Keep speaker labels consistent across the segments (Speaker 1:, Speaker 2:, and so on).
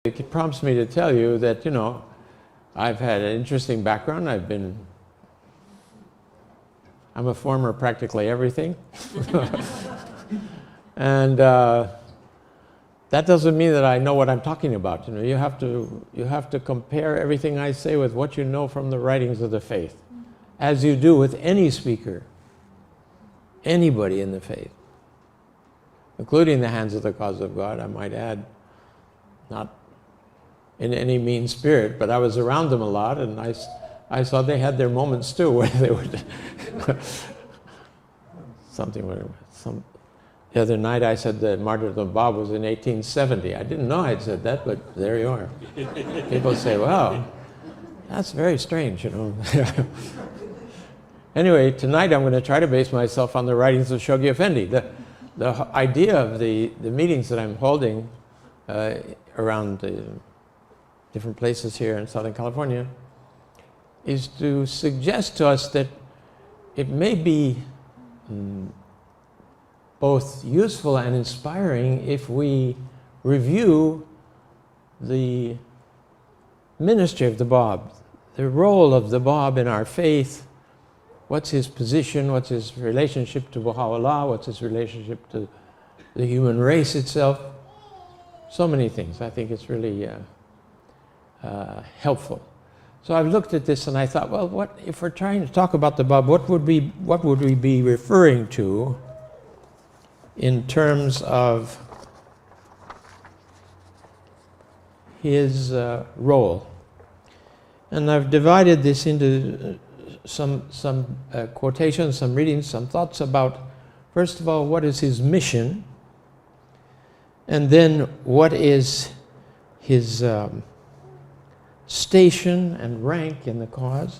Speaker 1: It prompts me to tell you that, I've had an interesting background. I'm a former practically everything. And that doesn't mean that I know what I'm talking about. You have to compare everything I say with what you know from the writings of the faith, as you do with any speaker, anybody in the faith, including the hands of the cause of God, I might add, not in any mean spirit, but I was around them a lot, and I saw they had their moments too, where they would the other night I said that martyrdom of Bob was in 1870. I didn't know I'd said that, but there you are. People say, wow, that's very strange, Anyway, tonight I'm going to try to base myself on the writings of Shoghi Effendi. The idea of the meetings that I'm holding around the different places here in Southern California is to suggest to us that it may be both useful and inspiring if we review the ministry of the Bab, the role of the Bab in our faith. What's his position? What's his relationship to Baha'u'llah? What's his relationship to the human race itself? So many things. I think it's really helpful. So I've looked at this and I thought, well, what if we're trying to talk about the Bab? What would we be referring to in terms of his role? And I've divided this into some quotations, some readings, some thoughts about, first of all, what is his mission, and then what is his station and rank in the cause,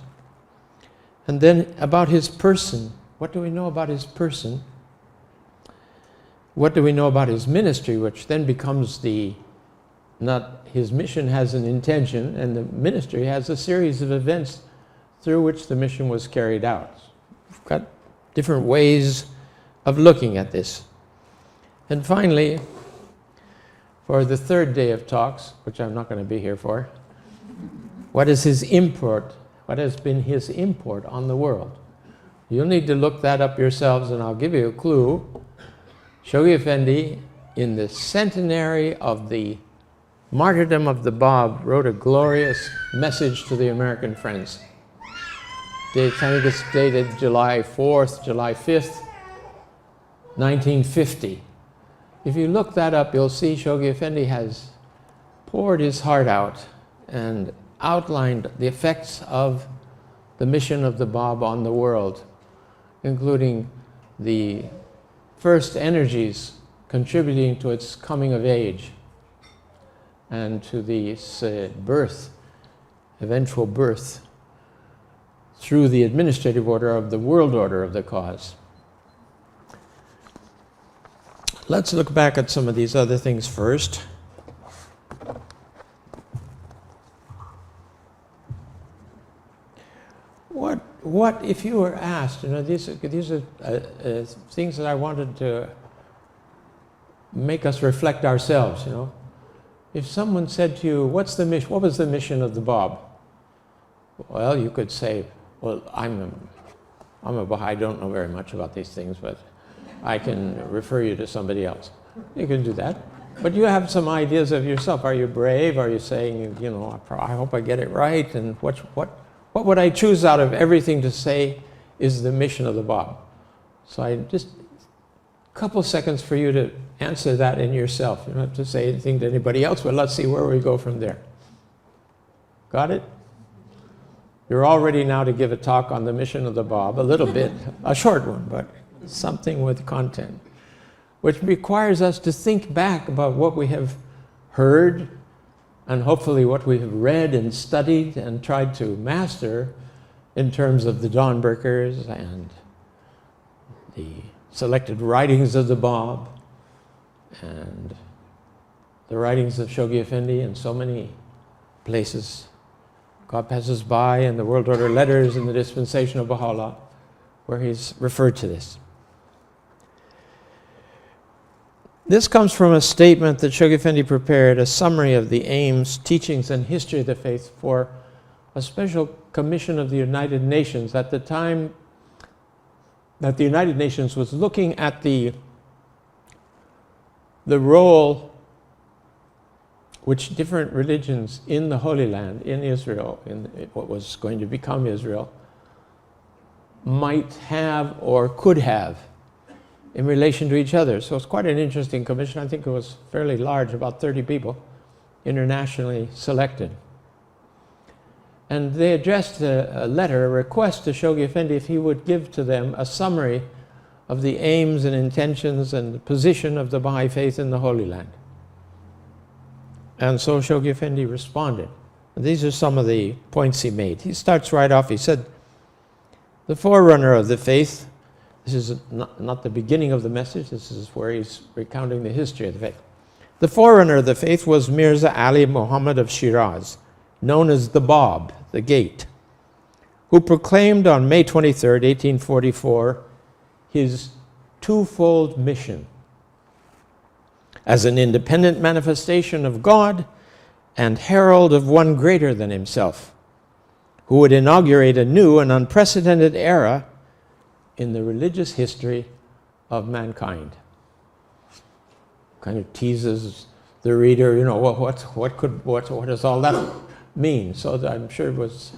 Speaker 1: and then about his person. What do we know about his person? What do we know about his ministry, which then becomes not his mission has an intention, and the ministry has a series of events through which the mission was carried out. We've got different ways of looking at this. And finally, for the third day of talks, which I'm not going to be here for, what is his import? What has been his import on the world? You'll need to look that up yourselves, and I'll give you a clue. Shoghi Effendi, in the centenary of the martyrdom of the Bab, wrote a glorious message to the American friends. I think it's dated July 4th, July 5th, 1950. If you look that up, you'll see Shoghi Effendi has poured his heart out and outlined the effects of the mission of the Bab on the world, including the first energies contributing to its coming of age and to the eventual birth through the administrative order of the world order of the cause. Let's look back at some of these other things first. What if you were asked, these are things that I wanted to make us reflect ourselves, If someone said to you, what was the mission of the Bab? Well, you could say, well, I'm a Baha'i, I don't know very much about these things, but I can refer you to somebody else. You can do that. But you have some ideas of yourself. Are you brave? Are you saying, I hope I get it right? And what would I choose out of everything to say is the mission of the Bab? So I just a couple seconds for you to answer that in yourself. You don't have to say anything to anybody else, but let's see where we go from there. Got it? You're all ready now to give a talk on the mission of the Bab, a little bit, a short one, but something with content, which requires us to think back about what we have heard and hopefully what we have read and studied and tried to master in terms of the Dawnbreakers and the selected writings of the Bab and the writings of Shoghi Effendi in so many places. God Passes By and the World Order Letters and the Dispensation of Baha'u'llah, where he's referred to this. This comes from a statement that Shoghi Effendi prepared, a summary of the aims, teachings, and history of the faith for a special commission of the United Nations at the time that the United Nations was looking at the role which different religions in the Holy Land, in Israel, in what was going to become Israel, might have or could have in relation to each other. So it's quite an interesting commission. I think it was fairly large, about 30 people, internationally selected. And they addressed a letter, a request to Shoghi Effendi if he would give to them a summary of the aims and intentions and the position of the Baha'i faith in the Holy Land. And so Shoghi Effendi responded. And these are some of the points he made. He starts right off, he said, the forerunner of the faith, this is not the beginning of the message, this is where he's recounting the history of the faith. The forerunner of the faith was Mirza Ali Muhammad of Shiraz, known as the Bab, the Gate, who proclaimed on May 23, 1844, his twofold mission as an independent manifestation of God and herald of one greater than himself, who would inaugurate a new and unprecedented era in the religious history of mankind. Kind of teases the reader, you know, what does all that mean? So I'm sure it was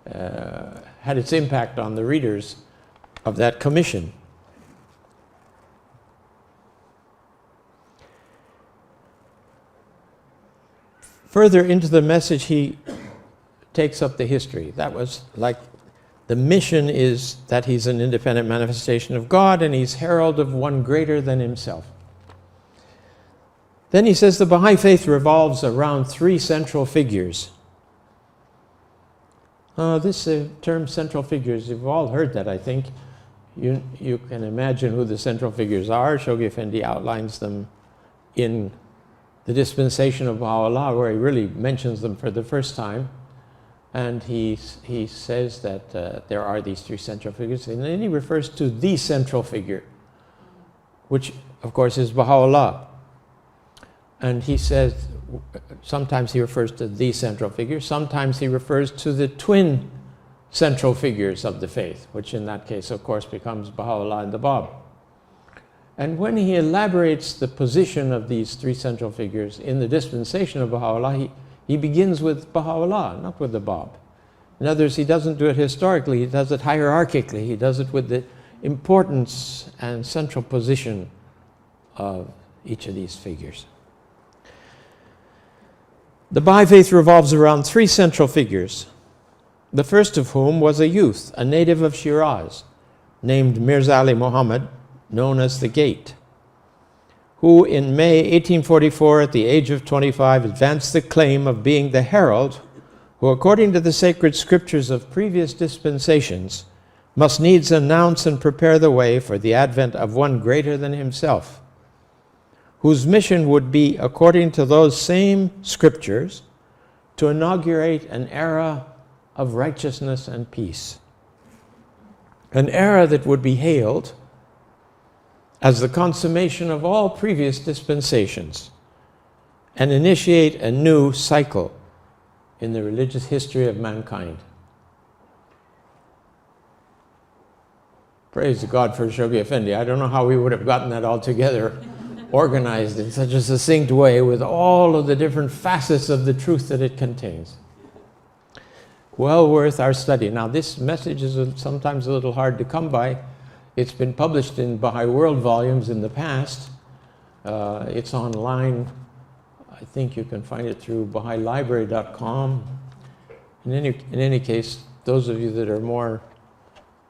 Speaker 1: had its impact on the readers of that commission. Further into the message, he takes up the history. That was like, the mission is that he's an independent manifestation of God and he's herald of one greater than himself. Then he says the Baha'i faith revolves around three central figures. This term central figures, you've all heard that, I think. You can imagine who the central figures are. Shoghi Effendi outlines them in the dispensation of Baha'u'llah, where he really mentions them for the first time. And he says that there are these three central figures, and then he refers to the central figure, which of course is Baha'u'llah. And he says, sometimes he refers to the central figure, sometimes he refers to the twin central figures of the faith, which in that case of course becomes Baha'u'llah and the Bab. And when he elaborates the position of these three central figures in the dispensation of Baha'u'llah, he begins with Baha'u'llah, not with the Bab. In other words, he doesn't do it historically, he does it hierarchically, he does it with the importance and central position of each of these figures. The Baha'i faith revolves around three central figures, the first of whom was a youth, a native of Shiraz, named Mirza Ali Muhammad, known as the Gate, who in May 1844, at the age of 25, advanced the claim of being the herald who, according to the sacred scriptures of previous dispensations, must needs announce and prepare the way for the advent of one greater than himself, whose mission would be, according to those same scriptures, to inaugurate an era of righteousness and peace, an era that would be hailed as the consummation of all previous dispensations and initiate a new cycle in the religious history of mankind. Praise God for Shoghi Effendi. I don't know how we would have gotten that all together, organized in such a succinct way with all of the different facets of the truth that it contains. Well worth our study. Now this message is sometimes a little hard to come by. It's been published in Baha'i World volumes in the past. It's online. I think you can find it through BahaiLibrary.com. In any case, those of you that are more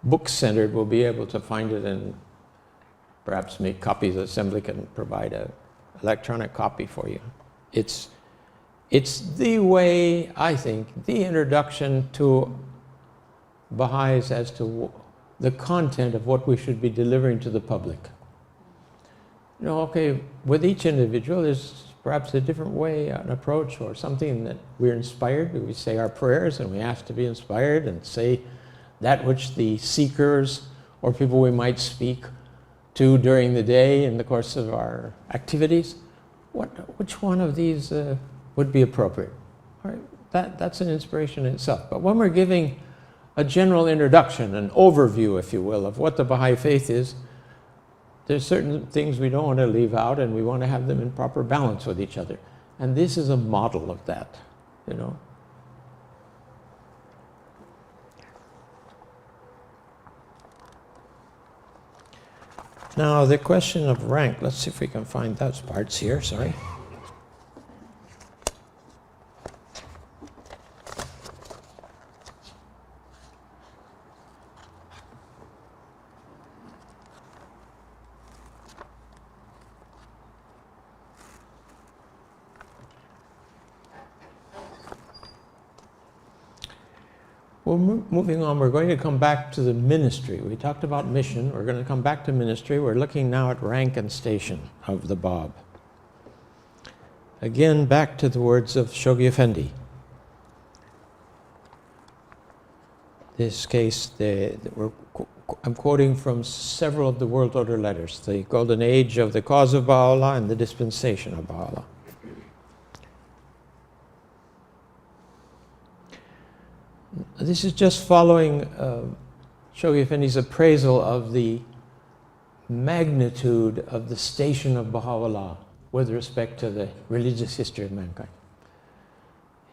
Speaker 1: book-centered will be able to find it and perhaps make copies. The Assembly can provide an electronic copy for you. It's the way, I think, the introduction to Baha'is as to the content of what we should be delivering to the public. You know, okay, with each individual there's perhaps a different way, an approach, or something that we're inspired. We say our prayers and we ask to be inspired and say that which the seekers or people we might speak to during the day in the course of our activities. Which one of these would be appropriate? All right, that's an inspiration in itself. But when we're giving a general introduction, an overview, if you will, of what the Baha'i Faith is, there's certain things we don't want to leave out, and we want to have them in proper balance with each other. And this is a model of that, you know. Now, the question of rank, let's see if we can find those parts here, sorry. Well, moving on, we're going to come back to the ministry. We talked about mission. We're going to come back to ministry. We're looking now at rank and station of the Bab. Again, back to the words of Shoghi Effendi. This case, I'm quoting from several of the World Order letters, the Golden Age of the Cause of Baha'u'llah and the Dispensation of Baha'u'llah. This is just following Shoghi Effendi's appraisal of the magnitude of the station of Baha'u'llah with respect to the religious history of mankind.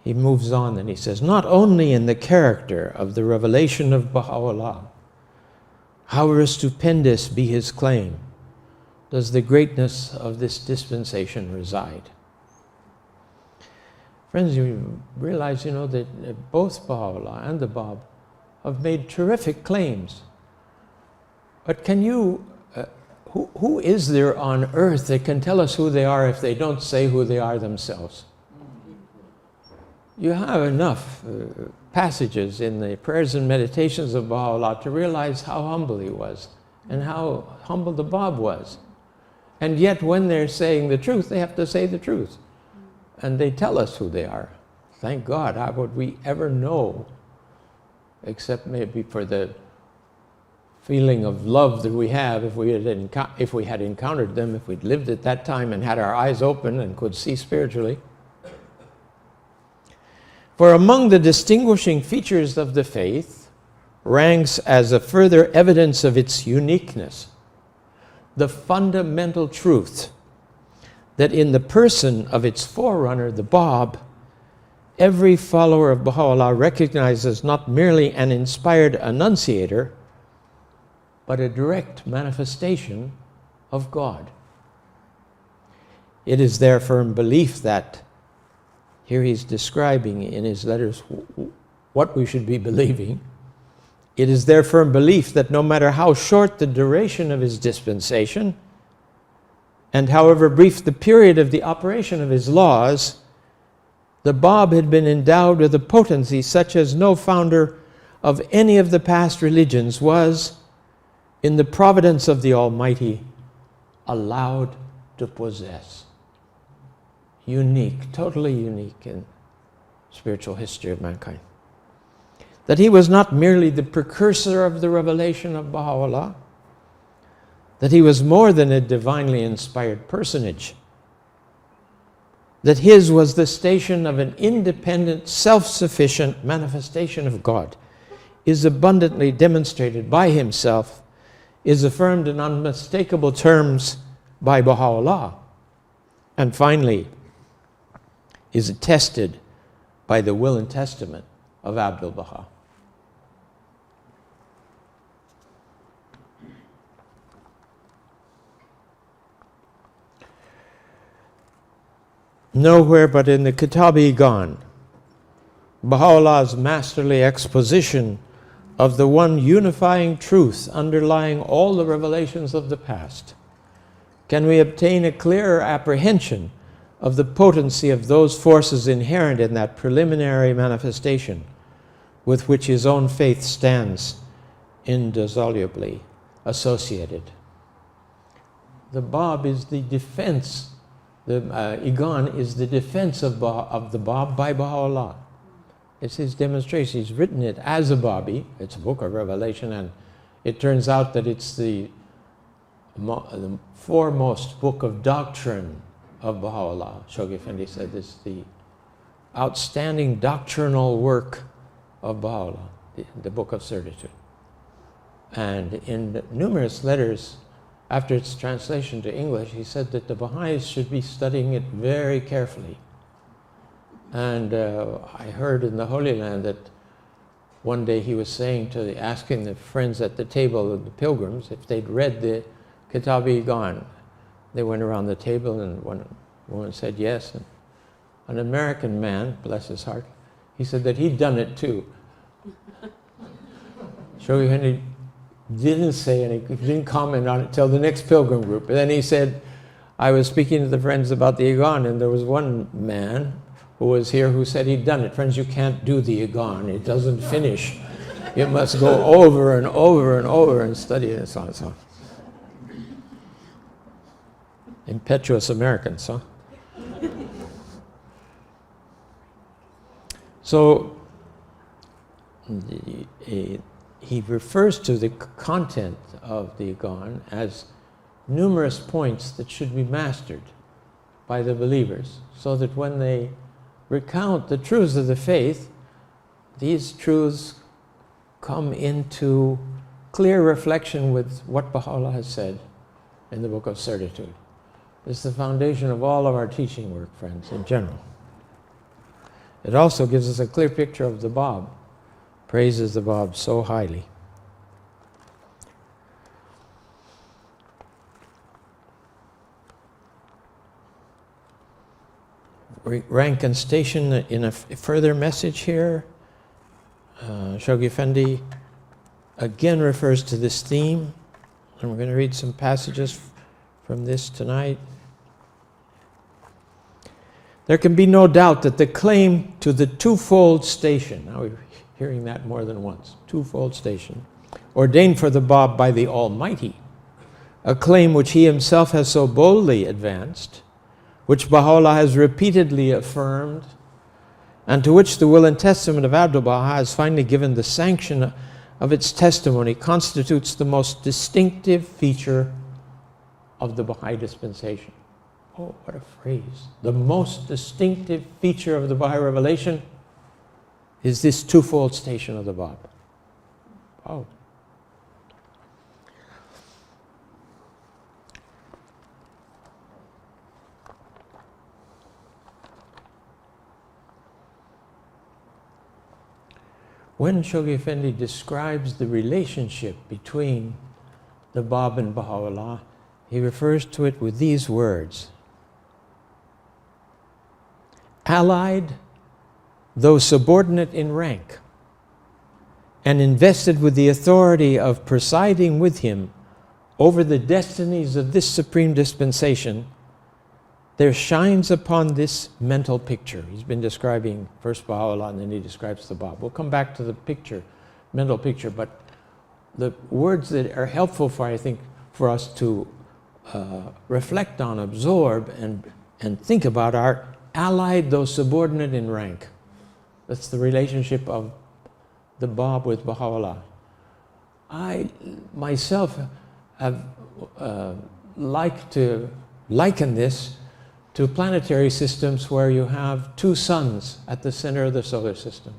Speaker 1: He moves on and he says, not only in the character of the revelation of Baha'u'llah, however stupendous be his claim, does the greatness of this dispensation reside. Friends, you realize, you know, that both Baha'u'llah and the Bab have made terrific claims. But can you, who is there on earth that can tell us who they are if they don't say who they are themselves? You have enough passages in the prayers and meditations of Baha'u'llah to realize how humble he was and how humble the Bab was. And yet when they're saying the truth, they have to say the truth. And they tell us who they are. Thank God. How would we ever know, except maybe for the feeling of love that we have if we had encountered them, if we'd lived at that time and had our eyes open and could see spiritually. For among the distinguishing features of the faith ranks as a further evidence of its uniqueness the fundamental truth that in the person of its forerunner, the Bab, every follower of Baha'u'llah recognizes not merely an inspired annunciator, but a direct manifestation of God. It is their firm belief that, here he's describing in his letters what we should be believing, it is their firm belief that no matter how short the duration of his dispensation, and however brief the period of the operation of his laws, the Bab had been endowed with a potency such as no founder of any of the past religions was, in the providence of the Almighty, allowed to possess. Unique, totally unique in spiritual history of mankind. That he was not merely the precursor of the revelation of Baha'u'llah, that he was more than a divinely inspired personage, that his was the station of an independent, self-sufficient manifestation of God, is abundantly demonstrated by himself, is affirmed in unmistakable terms by Baha'u'llah, and finally is attested by the will and testament of Abdul-Baha. Nowhere but in the Kitab-i-Igan, Baha'u'llah's masterly exposition of the one unifying truth underlying all the revelations of the past, can we obtain a clearer apprehension of the potency of those forces inherent in that preliminary manifestation with which his own faith stands indissolubly associated. The Bab is the defense. The Igan is the defense of the Bab by Baha'u'llah. It's his demonstration. He's written it as a Babi. It's a book of revelation, and it turns out that it's the the foremost book of doctrine of Baha'u'llah, Shoghi Effendi said, is the outstanding doctrinal work of Baha'u'llah, the Book of Certitude. And in numerous letters after its translation to English, he said that the Baha'is should be studying it very carefully. And I heard in the Holy Land that one day he was saying asking the friends at the table of the pilgrims if they'd read the Kitab-i-Iqan. They went around the table and one woman said yes. And an American man, bless his heart, he said that he'd done it too. Shoghi Effendi didn't say anything, didn't comment on it till the next pilgrim group. And then he said, I was speaking to the friends about the Iqan, and there was one man who was here who said he'd done it. Friends, you can't do the Iqan. It doesn't finish. You must go over and over and over and study it and so on and so on. Impetuous Americans, huh? So he refers to the content of the Iqan as numerous points that should be mastered by the believers, so that when they recount the truths of the faith, these truths come into clear reflection with what Baha'u'llah has said in the Book of Certitude. It's the foundation of all of our teaching work, friends, in general. It also gives us a clear picture of the Bab, praises the Bab so highly. Rank and station in a further message here. Shoghi Effendi again refers to this theme, and we're going to read some passages from this tonight. There can be no doubt that the claim to the twofold station, now we're hearing that more than once, twofold station, ordained for the Bab by the Almighty, a claim which he himself has so boldly advanced, which Baha'u'llah has repeatedly affirmed, and to which the will and testament of Abdu'l-Baha has finally given the sanction of its testimony, constitutes the most distinctive feature of the Baha'i dispensation. Oh, what a phrase. The most distinctive feature of the Baha'i revelation is this twofold station of the Bab. Oh. When Shoghi Effendi describes the relationship between the Bab and Baha'u'llah, he refers to it with these words: allied, though subordinate in rank, and invested with the authority of presiding with him over the destinies of this supreme dispensation, there shines upon this mental picture. He's been describing first Baha'u'llah and then he describes the Bab. We'll come back to the picture, mental picture, but the words that are helpful for, I think, for us to reflect on, absorb, and think about are allied though subordinate in rank. That's the relationship of the Bab with Baha'u'llah. I myself have liked to liken this to planetary systems where you have two suns at the center of the solar system.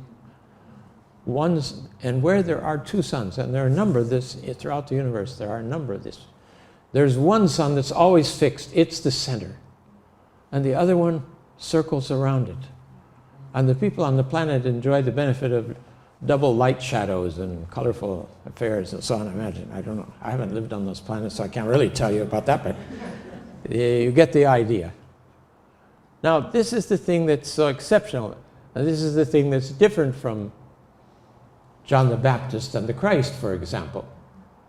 Speaker 1: And where there are two suns, and there are a number of this throughout the universe, there are a number of this. There's one sun that's always fixed, it's the center. And the other one circles around it. And the people on the planet enjoy the benefit of double light shadows and colorful affairs and so on, I imagine. I don't know. I haven't lived on those planets, so I can't really tell you about that, but you get the idea. Now, this is the thing that's so exceptional. And this is the thing that's different from John the Baptist and the Christ, for example.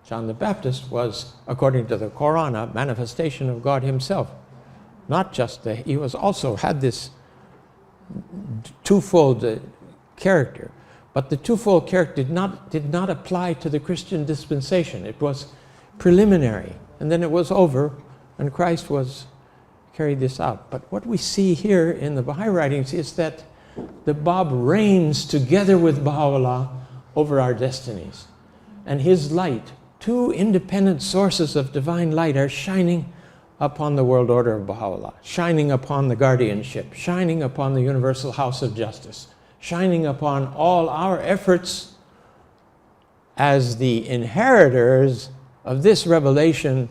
Speaker 1: John the Baptist was, according to the Quran, a manifestation of God himself. Not just he was also had this twofold character. But the twofold character did not apply to the Christian dispensation. It was preliminary. And then it was over, and Christ carried this out. But what we see here in the Baha'i writings is that the Bab reigns together with Baha'u'llah over our destinies. And his light two independent sources of divine light are shining upon the world order of Baha'u'llah, shining upon the guardianship, shining upon the universal house of justice, shining upon all our efforts as the inheritors of this revelation,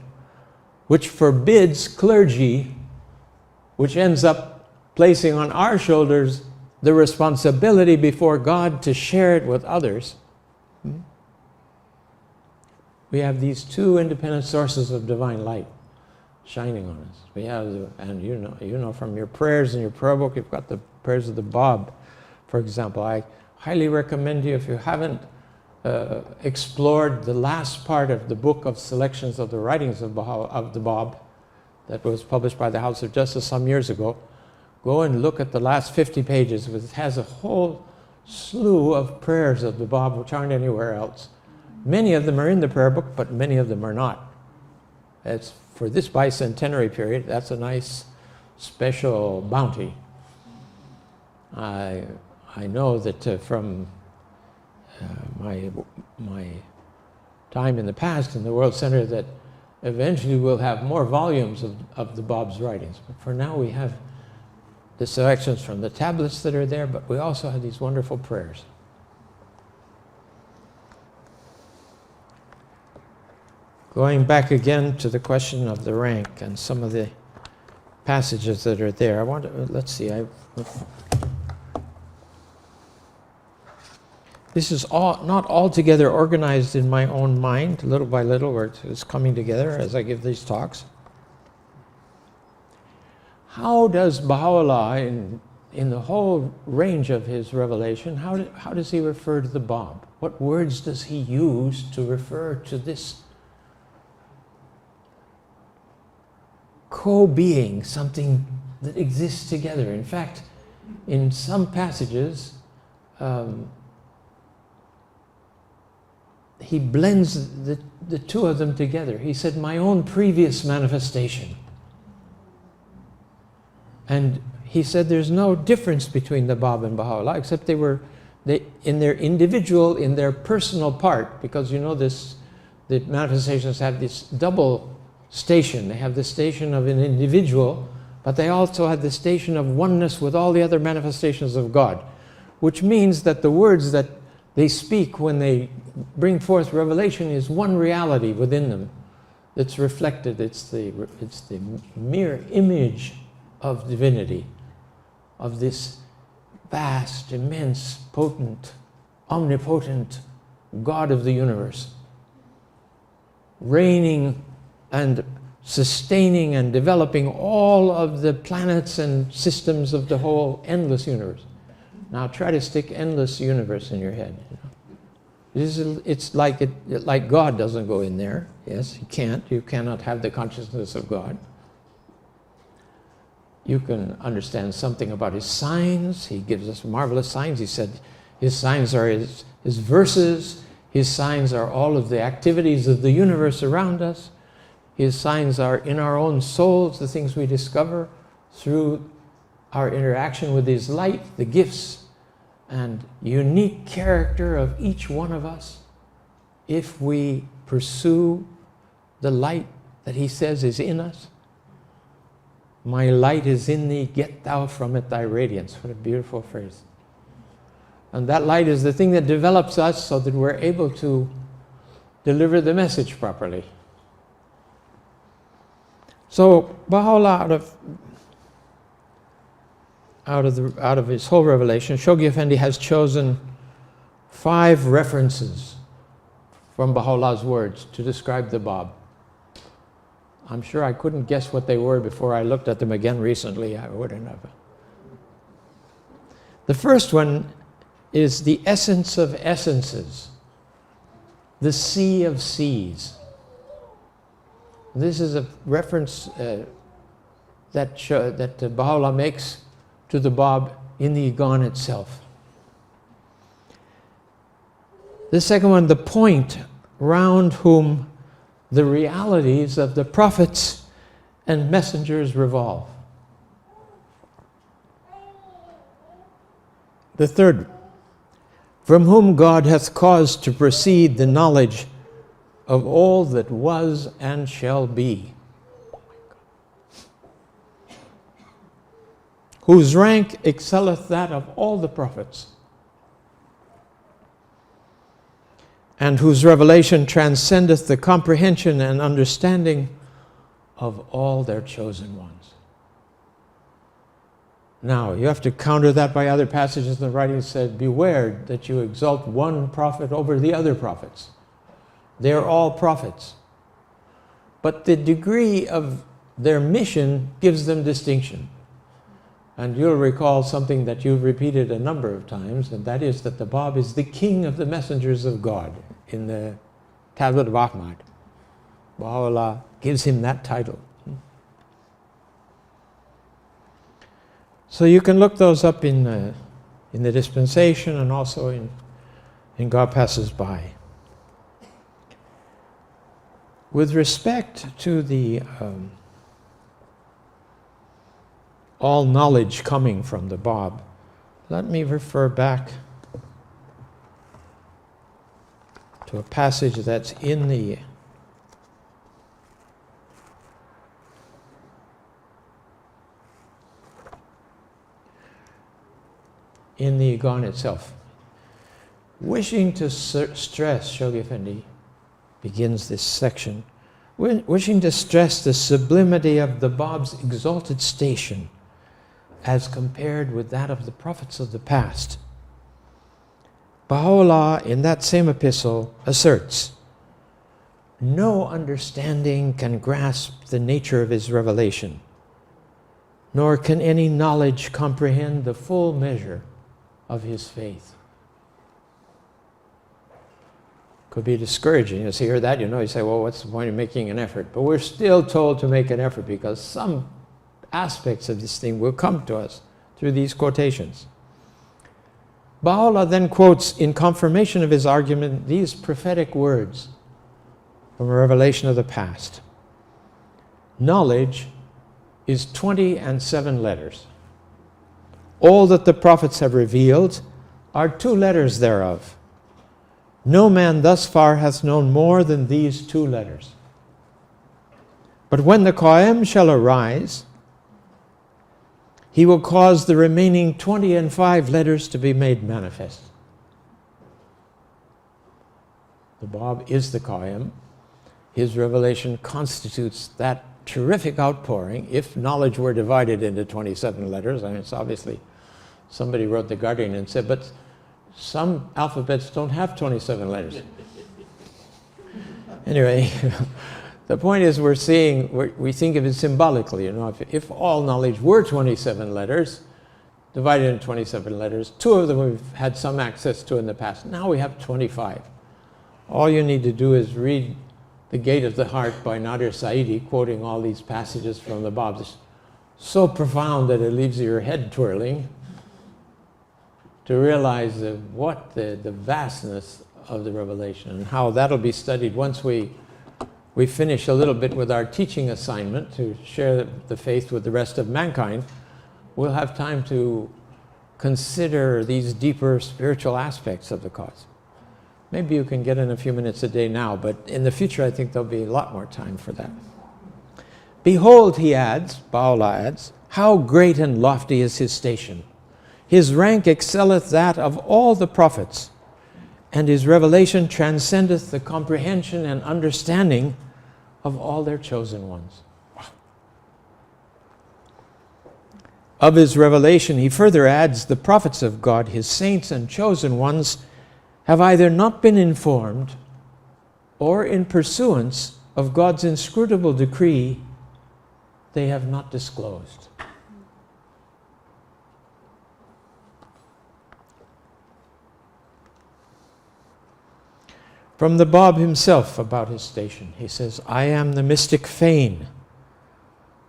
Speaker 1: which forbids clergy, which ends up placing on our shoulders the responsibility before God to share it with others. We have these two independent sources of divine light shining on us. We have, and you know from your prayers in your prayer book, you've got the prayers of the Bab, for example. I highly recommend you, if you haven't explored the last part of the book of selections of the writings of the Bab that was published by the House of Justice some years ago, go and look at the last 50 pages. It has a whole slew of prayers of the Bab which aren't anywhere else. Many of them are in the prayer book, but many of them are not. It's for this bicentenary period. That's a nice special bounty. I know that from my time in the past in the World Center that eventually we'll have more volumes of the Bab's writings. But for now we have the selections from the tablets that are there, but we also have these wonderful prayers. Going back again to the question of the rank and some of the passages that are there, I want to, let's see, this is not altogether organized in my own mind, little by little, where it's coming together as I give these talks. How does Baha'u'llah, in the whole range of his revelation, how does he refer to the Bab? What words does he use to refer to this co-being, something that exists together? In fact, in some passages, he blends the two of them together. He said, my own previous manifestation. And he said there's no difference between the Bab and Baha'u'llah, except in their individual, in their personal part, because you know the manifestations have this double station. They have the station of an individual, but they also have the station of oneness with all the other manifestations of God, which means that the words that they speak when they bring forth revelation is one reality within them that's reflected. It's the mere image of divinity, of this vast, immense, potent, omnipotent God of the universe, reigning and sustaining and developing all of the planets and systems of the whole endless universe. Now try to stick endless universe in your head. It's like God doesn't go in there. Yes, he can't. You cannot have the consciousness of God. You can understand something about his signs. He gives us marvelous signs. He said his signs are his verses. His signs are all of the activities of the universe around us. His signs are in our own souls, the things we discover through our interaction with his light, the gifts and unique character of each one of us, if we pursue the light that he says is in us. My light is in thee, get thou from it thy radiance. What a beautiful phrase. And that light is the thing that develops us so that we're able to deliver the message properly. So Baha'u'llah, out of his whole revelation, Shoghi Effendi has chosen 5 references from Baha'u'llah's words to describe the Bab. I'm sure I couldn't guess what they were before I looked at them again recently. I wouldn't have. The first one is the essence of essences, the sea of seas. This is a reference that Baha'u'llah makes to the Bab in the Igan itself. The second one, the point round whom the realities of the prophets and messengers revolve. The third, from whom God hath caused to proceed the knowledge of all that was and shall be, whose rank excelleth that of all the prophets, and whose revelation transcendeth the comprehension and understanding of all their chosen ones. Now, you have to counter that by other passages in the writing that said, beware that you exalt one prophet over the other prophets. They're all prophets. But the degree of their mission gives them distinction. And you'll recall something that you've repeated a number of times, and that is that the Bab is the king of the messengers of God in the Tablet of Ahmad. Baha'u'llah gives him that title. So you can look those up in the dispensation and also in God Passes By. With respect to the all knowledge coming from the Bab, let me refer back to a passage that's in the Iqan itself. Wishing to stress, Shoghi Effendi begins this section, wishing to stress the sublimity of the Bab's exalted station as compared with that of the prophets of the past. Baha'u'llah, in that same epistle, asserts, no understanding can grasp the nature of his revelation, nor can any knowledge comprehend the full measure of his faith. Could be discouraging. As you hear that, you say, well, what's the point of making an effort? But we're still told to make an effort because some aspects of this thing will come to us through these quotations. Baha'u'llah then quotes, in confirmation of his argument, these prophetic words from a revelation of the past. Knowledge is 27 letters. All that the prophets have revealed are 2 letters thereof. No man thus far hath known more than these 2 letters. But when the Qa'im shall arise, he will cause the remaining 25 letters to be made manifest. The Bab is the Qa'im. His revelation constitutes that terrific outpouring. If knowledge were divided into 27 letters, I mean, it's obviously, somebody wrote The Guardian and said, but some alphabets don't have 27 letters. Anyway, the point is we think of it symbolically. If all knowledge were 27 letters, divided into 27 letters, 2 of them we've had some access to in the past. Now we have 25. All you need to do is read The Gate of the Heart by Nadir Saidi, quoting all these passages from the Bab. It's so profound that it leaves your head twirling to realize what the vastness of the revelation and how that'll be studied once we finish a little bit with our teaching assignment to share the faith with the rest of mankind. We'll have time to consider these deeper spiritual aspects of the cause. Maybe you can get in a few minutes a day now, but in the future I think there'll be a lot more time for that. Behold, he adds, Baha'u'llah adds, how great and lofty is his station. His rank excelleth that of all the prophets, and his revelation transcendeth the comprehension and understanding of all their chosen ones. Of his revelation, he further adds, the prophets of God, his saints and chosen ones, have either not been informed, or in pursuance of God's inscrutable decree, they have not disclosed. From the Bab himself about his station, he says, I am the mystic Fain.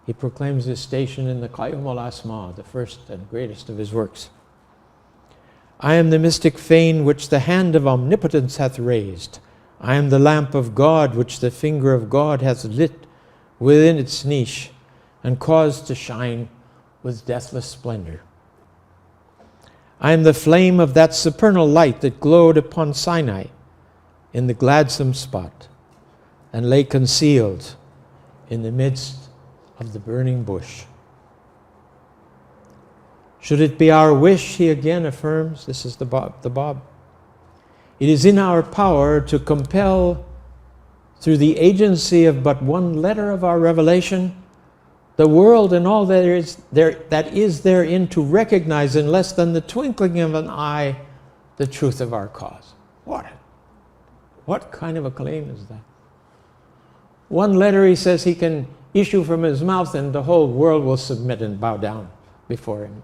Speaker 1: He proclaims his station in the Qayyum al-Asma, the first and greatest of his works. I am the mystic Fain which the hand of omnipotence hath raised. I am the lamp of God which the finger of God hath lit within its niche and caused to shine with deathless splendor. I am the flame of that supernal light that glowed upon Sinai in the gladsome spot. and lay concealed in the midst of the burning bush. Should it be our wish, he again affirms, this is the Bob, it is in our power to compel, through the agency of but one letter of our revelation, the world and all that is therein to recognize in less than the twinkling of an eye the truth of our cause. What kind of a claim is that? One letter, he says, he can issue from his mouth and the whole world will submit and bow down before him.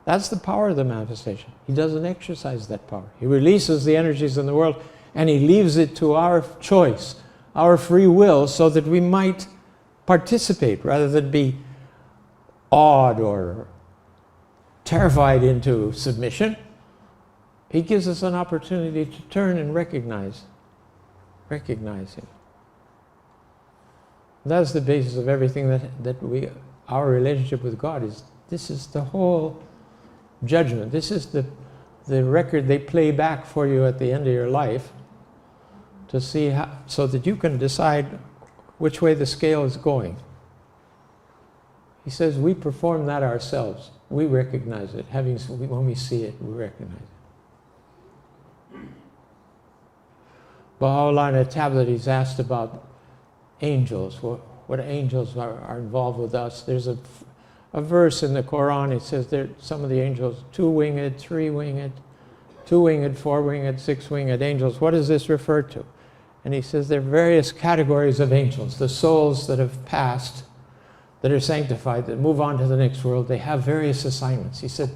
Speaker 1: That's the power of the manifestation. He doesn't exercise that power. He releases the energies in the world and he leaves it to our choice, our free will, so that we might participate rather than be awed or terrified into submission. He gives us an opportunity to turn and recognize him. That's the basis of everything our relationship with God is. This is the whole judgment. This is the record they play back for you at the end of your life to see how, so that you can decide which way the scale is going. He says we perform that ourselves. We recognize it. When we see it, we recognize it. Baha'u'llah in a tablet, he's asked about angels. What angels are involved with us? There's a verse in the Quran. It says that some of the angels, 2-winged, 3-winged, 2-winged, 4-winged, 6-winged angels. What does this refer to? And he says there are various categories of angels. The souls that have passed, that are sanctified, that move on to the next world, they have various assignments. He said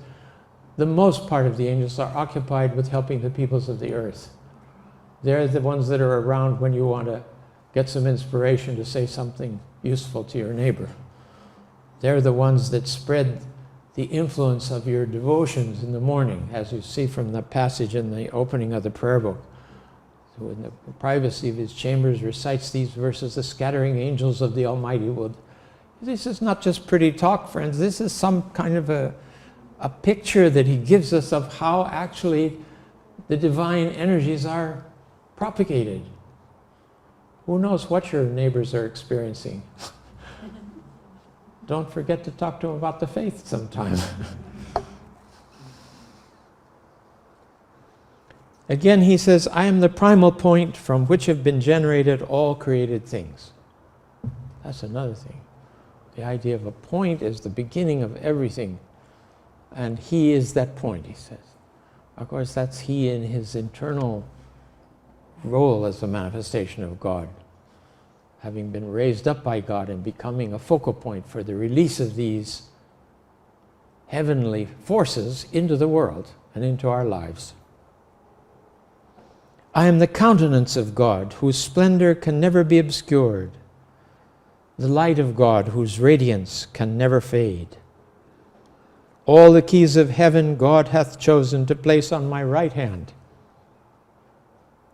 Speaker 1: the most part of the angels are occupied with helping the peoples of the earth. They're the ones that are around when you want to get some inspiration to say something useful to your neighbor. They're the ones that spread the influence of your devotions in the morning, as you see from the passage in the opening of the prayer book. So in the privacy of his chambers recites these verses, the scattering angels of the Almighty will. This is not just pretty talk, friends. This is some kind of a picture that he gives us of how actually the divine energies are propagated. Who knows what your neighbors are experiencing? Don't forget to talk to them about the faith sometime. Again, he says, I am the primal point from which have been generated all created things. That's another thing. The idea of a point is the beginning of everything. And he is that point, he says. Of course, that's he in his internal role as a manifestation of God, having been raised up by God and becoming a focal point for the release of these heavenly forces into the world and into our lives. I am the countenance of God, whose splendor can never be obscured, the light of God, whose radiance can never fade. All the keys of heaven God hath chosen to place on my right hand,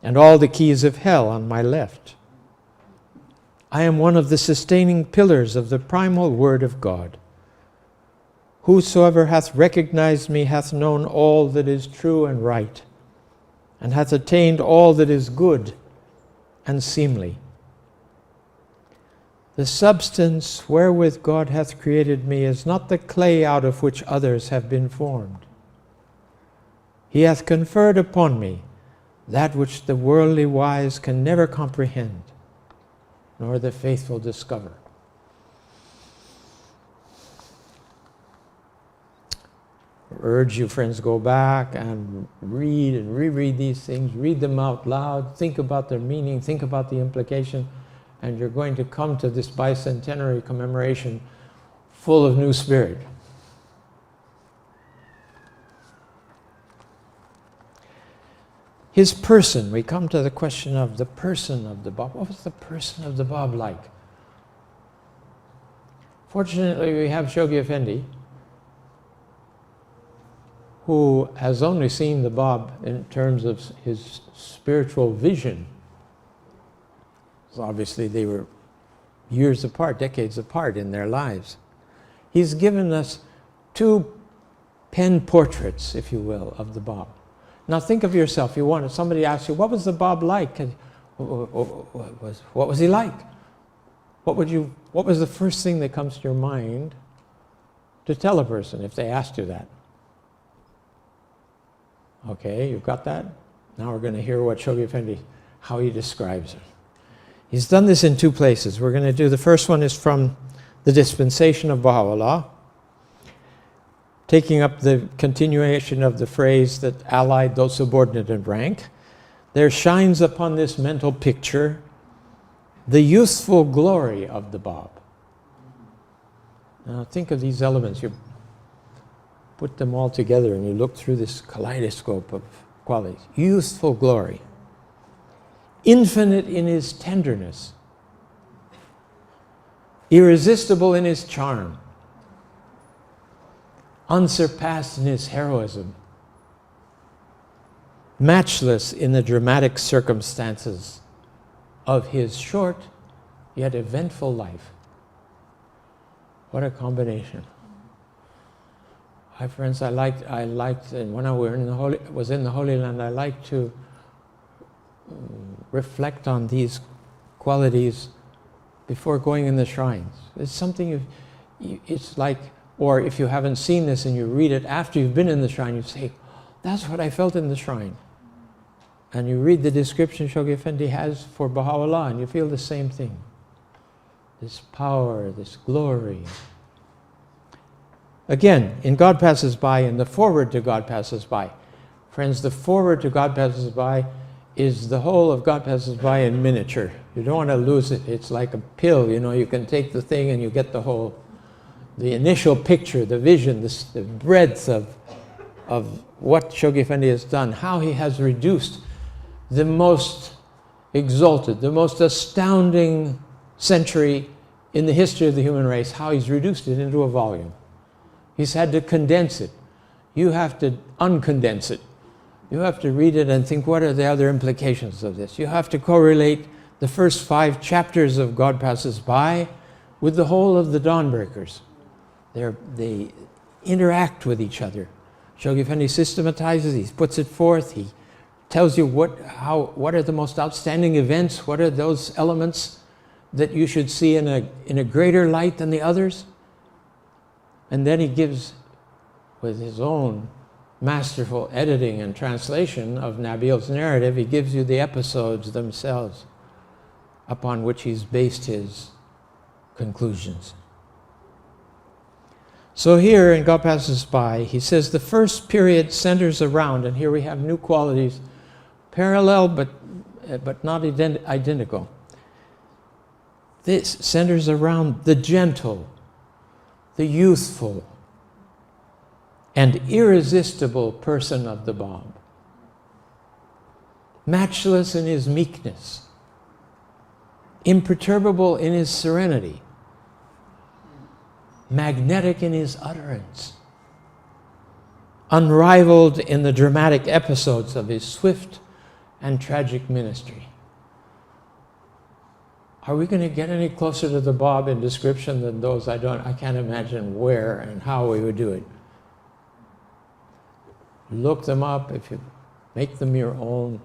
Speaker 1: and all the keys of hell on my left. I am one of the sustaining pillars of the primal word of God. Whosoever hath recognized me hath known all that is true and right, and hath attained all that is good and seemly. The substance wherewith God hath created me is not the clay out of which others have been formed. He hath conferred upon me that which the worldly wise can never comprehend, nor the faithful discover. I urge you, friends, go back and read and reread these things, read them out loud, think about their meaning, think about the implication, and you're going to come to this bicentenary commemoration full of new spirit. His person, we come to the question of the person of the Bab. What was the person of the Bab like? Fortunately, we have Shoghi Effendi, who has only seen the Bab in terms of his spiritual vision. So obviously, they were years apart, decades apart in their lives. He's given us two pen portraits, if you will, of the Bab. Now think of yourself. Somebody asks you, what was the Bab like? What was he like? What was the first thing that comes to your mind to tell a person if they asked you that? Okay, you've got that? Now we're going to hear what Shoghi Effendi, how he describes it. He's done this in two places. We're going to do, the first one is from the dispensation of Baha'u'llah, taking up the continuation of the phrase that allied those subordinate in rank. There shines upon this mental picture the youthful glory of the Bab. Now think of these elements. You put them all together and you look through this kaleidoscope of qualities. Youthful glory. Infinite in his tenderness. Irresistible in his charm. Unsurpassed in his heroism. Matchless in the dramatic circumstances of his short yet eventful life. What a combination. Hi friends, I liked, and when I was in the Holy Land, I liked to reflect on these qualities before going in the shrines. It's something, it's like, or if you haven't seen this and you read it after you've been in the shrine, you say, that's what I felt in the shrine. And you read the description Shoghi Effendi has for Baha'u'llah and you feel the same thing. This power, this glory. Again, in God Passes By, in the foreword to God Passes By. Friends, the foreword to God Passes By is the whole of God Passes By in miniature. You don't want to lose it. It's like a pill, you know, you can take the thing and you get the whole, the initial picture, the vision, the breadth of what Shoghi Effendi has done, how he has reduced the most exalted, the most astounding century in the history of the human race, how he's reduced it into a volume. He's had to condense it. You have to uncondense it. You have to read it and think, what are the other implications of this? You have to correlate the first 5 chapters of God Passes By with the whole of the Dawnbreakers. They interact with each other. Shoghi Effendi systematizes, he puts it forth, he tells you what are the most outstanding events, what are those elements that you should see in a greater light than the others. And then he gives, with his own masterful editing and translation of Nabil's narrative, he gives you the episodes themselves upon which he's based his conclusions. So here in God Passes By, he says the first period centers around, and here we have new qualities, parallel but not identical. This centers around the gentle, the youthful, and irresistible person of the Bab. Matchless in his meekness, imperturbable in his serenity, magnetic in his utterance, unrivaled in the dramatic episodes of his swift and tragic ministry. Are we going to get any closer to the Bab in description than those? I can't imagine where and how we would do it. Look them up. If you make them your own,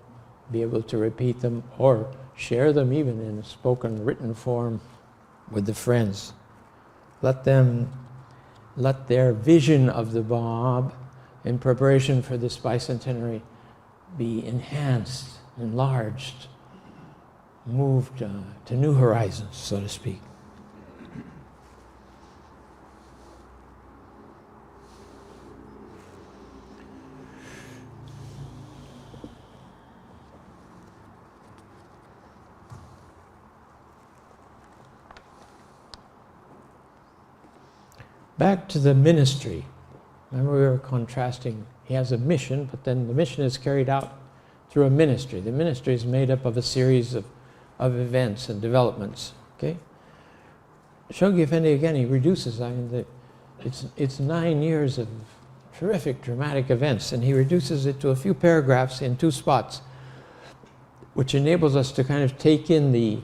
Speaker 1: be able to repeat them or share them even in spoken, written form with the friends. Let their vision of the Bab in preparation for this bicentenary be enhanced, enlarged, moved to new horizons, so to speak. Back to the ministry. Remember we were contrasting, he has a mission, but then the mission is carried out through a ministry. The ministry is made up of a series of events and developments. Okay? Shoghi Effendi, again, he reduces, it's 9 years of terrific dramatic events, and he reduces it to a few paragraphs in 2 spots, which enables us to kind of take in the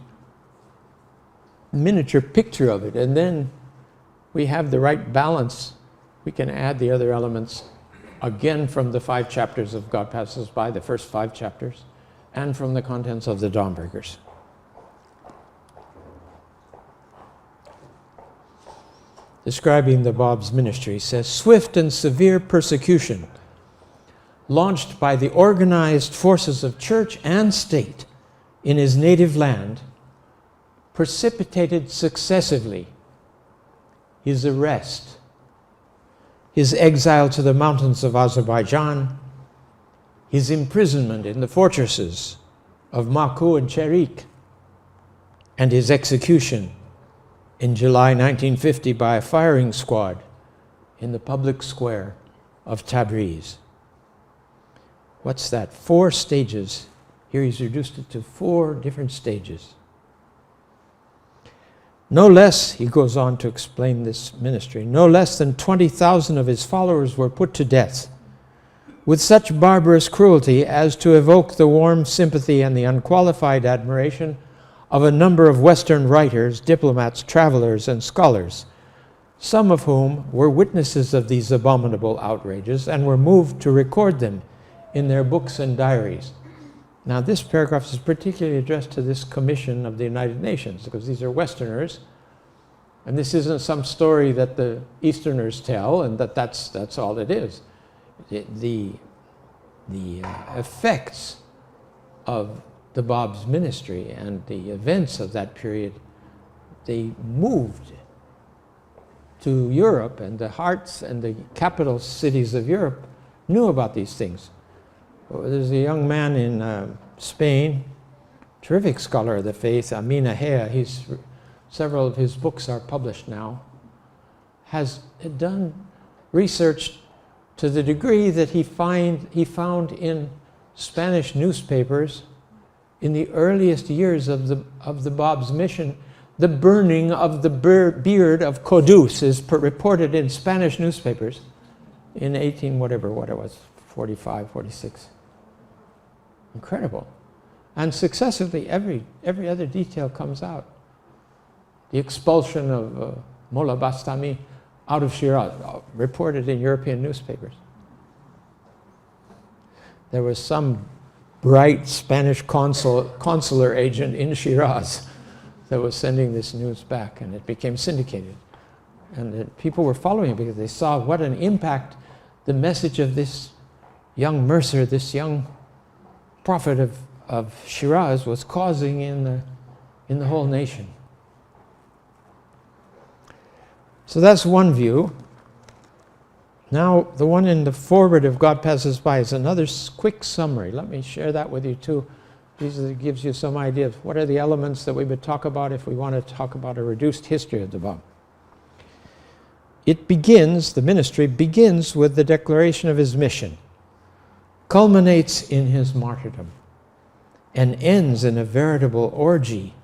Speaker 1: miniature picture of it, and then we have the right balance. We can add the other elements again from the 5 chapters of God Passes By, the first 5 chapters, and from the contents of the Dawnbreakers. Describing the Bab's ministry, says, swift and severe persecution launched by the organized forces of church and state in his native land precipitated successively his arrest, his exile to the mountains of Azerbaijan, his imprisonment in the fortresses of Maku and Cherik, and his execution in July 1950 by a firing squad in the public square of Tabriz. What's that? 4 stages. Here he's reduced it to 4 different stages. No less, he goes on to explain this ministry, no less than 20,000 of his followers were put to death with such barbarous cruelty as to evoke the warm sympathy and the unqualified admiration of a number of Western writers, diplomats, travelers, and scholars, some of whom were witnesses of these abominable outrages and were moved to record them in their books and diaries. Now, this paragraph is particularly addressed to this commission of the United Nations, because these are Westerners, and this isn't some story that the Easterners tell, and that's all it is. The effects of the Bab's ministry and the events of that period, they moved to Europe, and the hearts and the capital cities of Europe knew about these things. There's a young man in Spain, terrific scholar of the faith, Amin Ahea. Several of his books are published now, has done research to the degree that he found in Spanish newspapers in the earliest years of the Bab's mission, the burning of the beard of Qudus is reported in Spanish newspapers in 45, 46. Incredible. And successively, every other detail comes out. The expulsion of Mullah Bastami out of Shiraz, reported in European newspapers. There was some bright Spanish consular agent in Shiraz that was sending this news back, and it became syndicated. And people were following it because they saw what an impact the message of this young mercer, this young prophet of Shiraz, was causing in the whole nation. So that's one view. Now, the one in the foreword of God Passes By is another quick summary. Let me share that with you too. This gives you some idea of what are the elements that we would talk about if we want to talk about a reduced history of the Bab. It begins, the ministry begins with the declaration of his mission, culminates in his martyrdom, and ends in a veritable orgy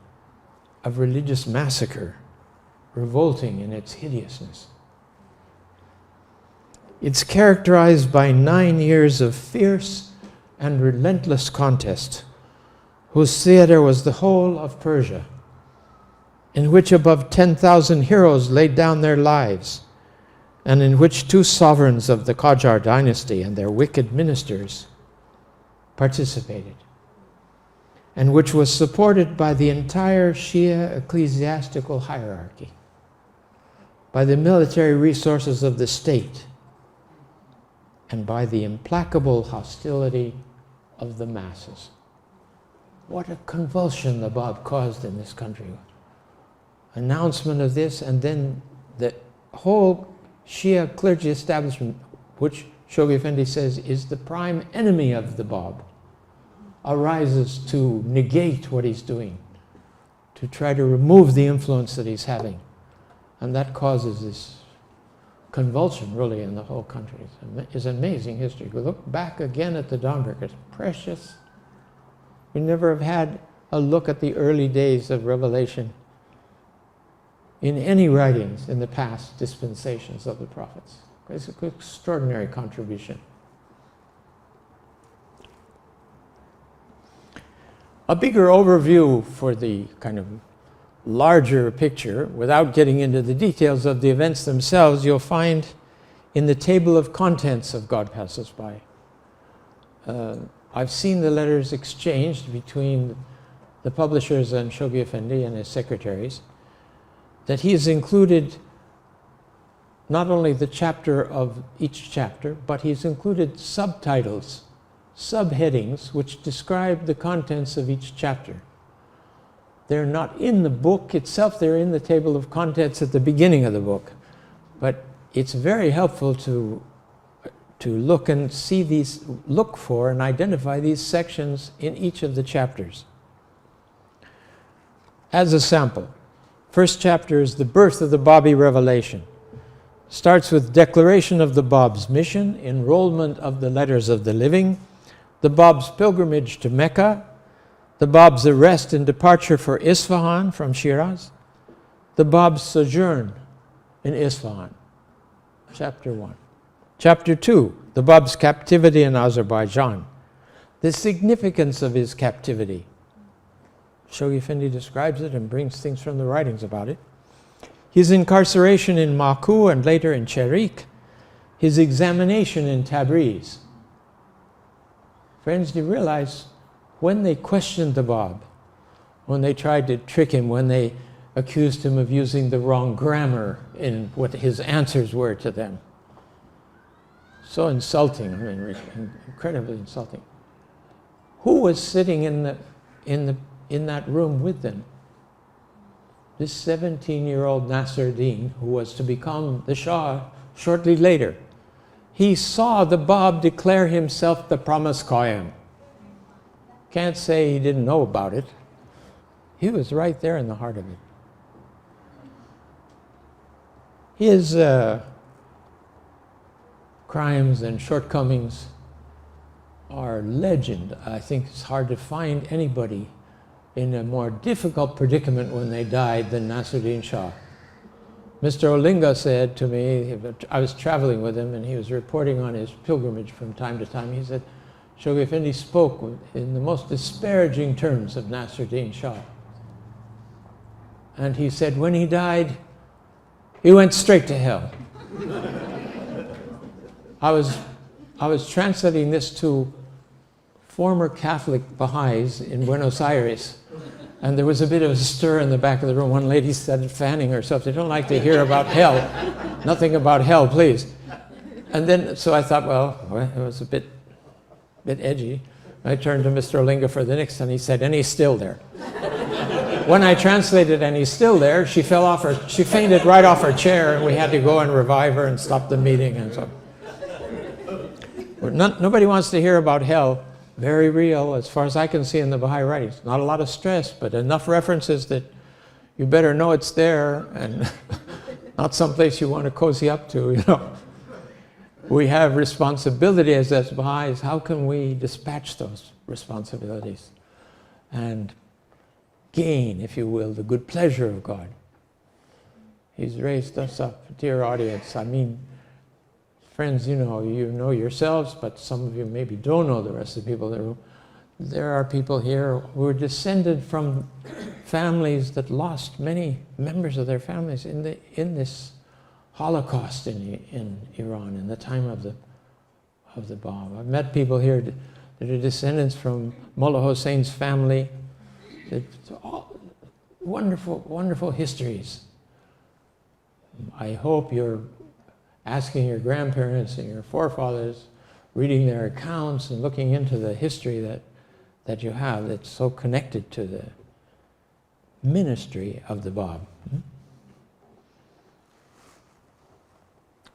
Speaker 1: of religious massacre, revolting in its hideousness. It's characterized by 9 years of fierce and relentless contest, whose theater was the whole of Persia, in which above 10,000 heroes laid down their lives, and in which 2 sovereigns of the Qajar dynasty and their wicked ministers participated, and which was supported by the entire Shia ecclesiastical hierarchy, by the military resources of the state, and by the implacable hostility of the masses. What a convulsion the Bab caused in this country. Announcement of this, and then the whole Shia clergy establishment, which Shoghi Effendi says is the prime enemy of the Bab, arises to negate what he's doing, to try to remove the influence that he's having. And that causes this convulsion, really, in the whole country. It's an amazing history. We look back again at the Dawnbreakers, precious. We never have had a look at the early days of Revelation in any writings in the past dispensations of the prophets. It's an extraordinary contribution. A bigger overview for the kind of larger picture, without getting into the details of the events themselves, you'll find in the table of contents of God Passes By. I've seen the letters exchanged between the publishers and Shoghi Effendi and his secretaries, that he has included not only the chapter of each chapter, but he's included subtitles, subheadings, which describe the contents of each chapter. They're not in the book itself, they're in the table of contents at the beginning of the book. But it's very helpful to look and see these, look for and identify these sections in each of the chapters. As a sample, first chapter is the birth of the Babi revelation. Starts with declaration of the Bab's mission, enrollment of the letters of the living, the Bab's pilgrimage to Mecca, the Bab's arrest and departure for Isfahan from Shiraz, the Bab's sojourn in Isfahan. Chapter 1. Chapter 2, the Bab's captivity in Azerbaijan. The significance of his captivity. Shoghi Effendi describes it and brings things from the writings about it. His incarceration in Baku and later in Cherik. His examination in Tabriz. Friends, do you realize when they questioned the Bab, when they tried to trick him, when they accused him of using the wrong grammar in what his answers were to them? So insulting, I mean, incredibly insulting. Who was sitting in that room with them? This 17-year-old Nasruddin, who was to become the Shah shortly later. He saw the Bab declare himself the promised Qaim. Can't say he didn't know about it. He was right there in the heart of it. His crimes and shortcomings are legend. I think it's hard to find anybody in a more difficult predicament when they died than Nasruddin Shah. Mr. Olinga said to me, I was traveling with him and he was reporting on his pilgrimage from time to time. He said, Shoghi Effendi spoke in the most disparaging terms of Nasruddin Shah. And he said when he died, he went straight to hell. I was translating this to former Catholic Baha'is in Buenos Aires, and there was a bit of a stir in the back of the room. One lady started fanning herself. They don't like to hear about hell. Nothing about hell, please. And then, so I thought, well, it was a bit edgy. I turned to Mr. Olinga for the next, and he said, and he's still there. When I translated, and he's still there, she fainted right off her chair, and we had to go and revive her and stop the meeting and so. Nobody wants to hear about hell. Very real, as far as I can see in the Baha'i writings. Not a lot of stress, but enough references that you better know it's there and not someplace you want to cozy up to, you know. We have responsibility as Baha'is. How can we dispatch those responsibilities and gain, if you will, the good pleasure of God? He's raised us up, dear audience. I mean, friends, you know yourselves, but some of you maybe don't know the rest of the people in the room. There are people here who are descended from families that lost many members of their families in this Holocaust in Iran in the time of the bomb. I've met people here that are descendants from Mullah Hussein's family. It's all wonderful, wonderful histories. I hope you're asking your grandparents and your forefathers, reading their accounts and looking into the history that you have that's so connected to the ministry of the Bab.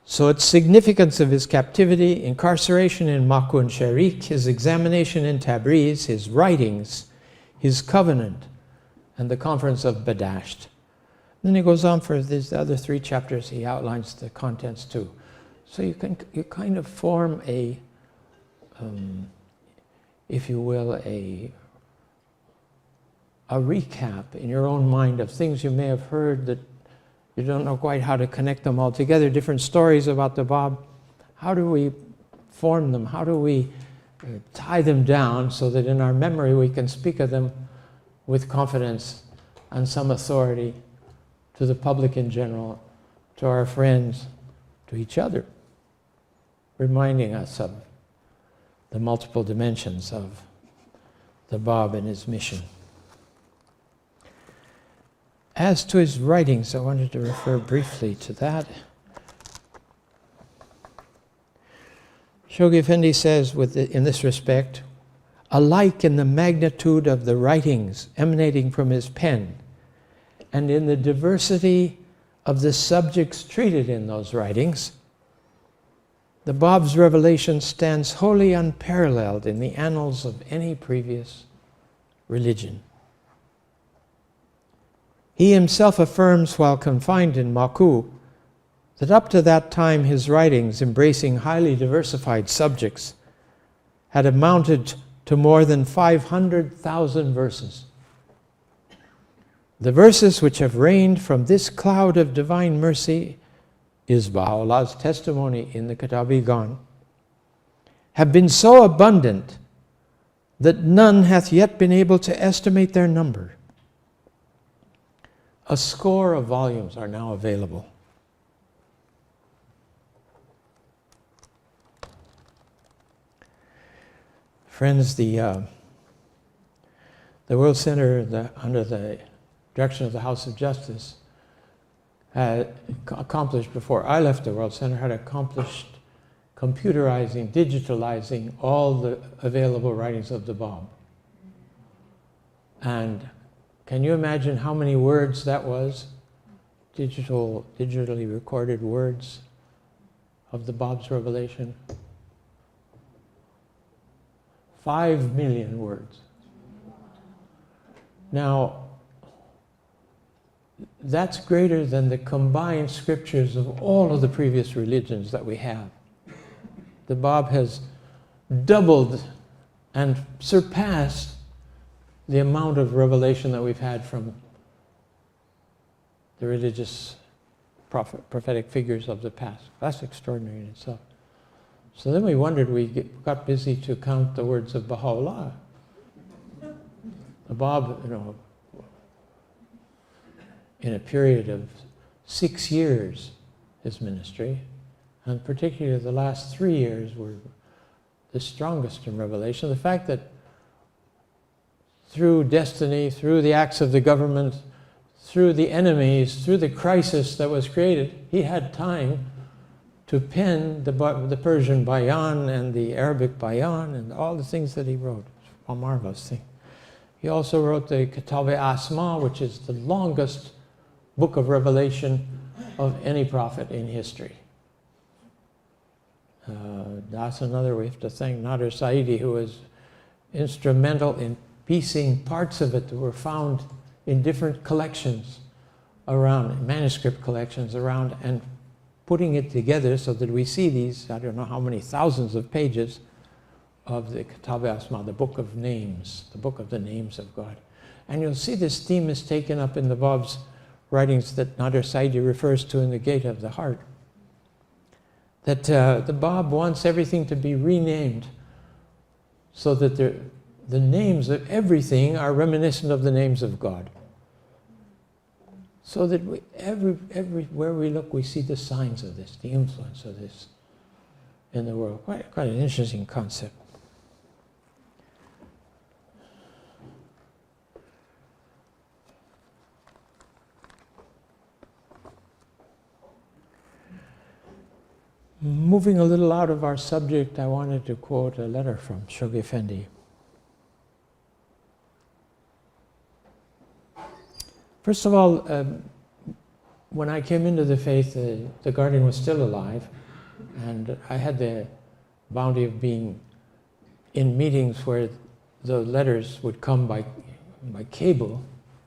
Speaker 1: So its significance of his captivity, incarceration in Baku and Cherik, his examination in Tabriz, his writings, his covenant, and the conference of Badasht. Then he goes on for these other 3 chapters. He outlines the contents too. So you kind of form a, if you will, a recap in your own mind of things you may have heard that you don't know quite how to connect them all together, different stories about the Bab. How do we form them? How do we tie them down so that in our memory we can speak of them with confidence and some authority to the public in general, to our friends, to each other, reminding us of the multiple dimensions of the Bab and his mission. As to his writings, I wanted to refer briefly to that. Shoghi Effendi says, in this respect, alike in the magnitude of the writings emanating from his pen, and in the diversity of the subjects treated in those writings, the Bab's revelation stands wholly unparalleled in the annals of any previous religion. He himself affirms, while confined in Maku, that up to that time his writings, embracing highly diversified subjects, had amounted to more than 500,000 verses. The verses which have rained from this cloud of divine mercy, is Baha'u'llah's testimony in the Kitab-i-Gan, have been so abundant that none hath yet been able to estimate their number. A score of volumes are now available. Friends, the World Center, under the direction of the House of Justice, had accomplished, before I left the World Center, had accomplished computerizing, digitalizing all the available writings of the Bab. And can you imagine how many words that was? Digitally recorded words of the Bab's revelation. 5 million words. Now, that's greater than the combined scriptures of all of the previous religions that we have. The Bab has doubled and surpassed the amount of revelation that we've had from the religious prophetic figures of the past. That's extraordinary in itself. So then we wondered, we got busy to count the words of Baha'u'llah. The Bab, in a period of 6 years, his ministry, and particularly the last 3 years were the strongest in revelation. The fact that through destiny, through the acts of the government, through the enemies, through the crisis that was created, he had time to pen the Persian Bayan and the Arabic Bayan and all the things that he wrote. A marvelous thing. He also wrote the Kitab-i-Asma, which is the longest book of revelation of any prophet in history. That's another, we have to thank Nader Saidi, who was instrumental in piecing parts of it that were found in different collections around, manuscript collections around, and putting it together so that we see these, I don't know how many thousands of pages of the Kitab-i-Asma, the book of names, the book of the names of God. And you'll see this theme is taken up in the Bab's writings that Nader Saidi refers to in the Gate of the Heart. That the Bab wants everything to be renamed so that the names of everything are reminiscent of the names of God. So that everywhere we look, we see the signs of this, the influence of this in the world. Quite an interesting concept. Moving a little out of our subject, I wanted to quote a letter from Shoghi Effendi. First of all, when I came into the faith, the Guardian was still alive, and I had the bounty of being in meetings where the letters would come by cable,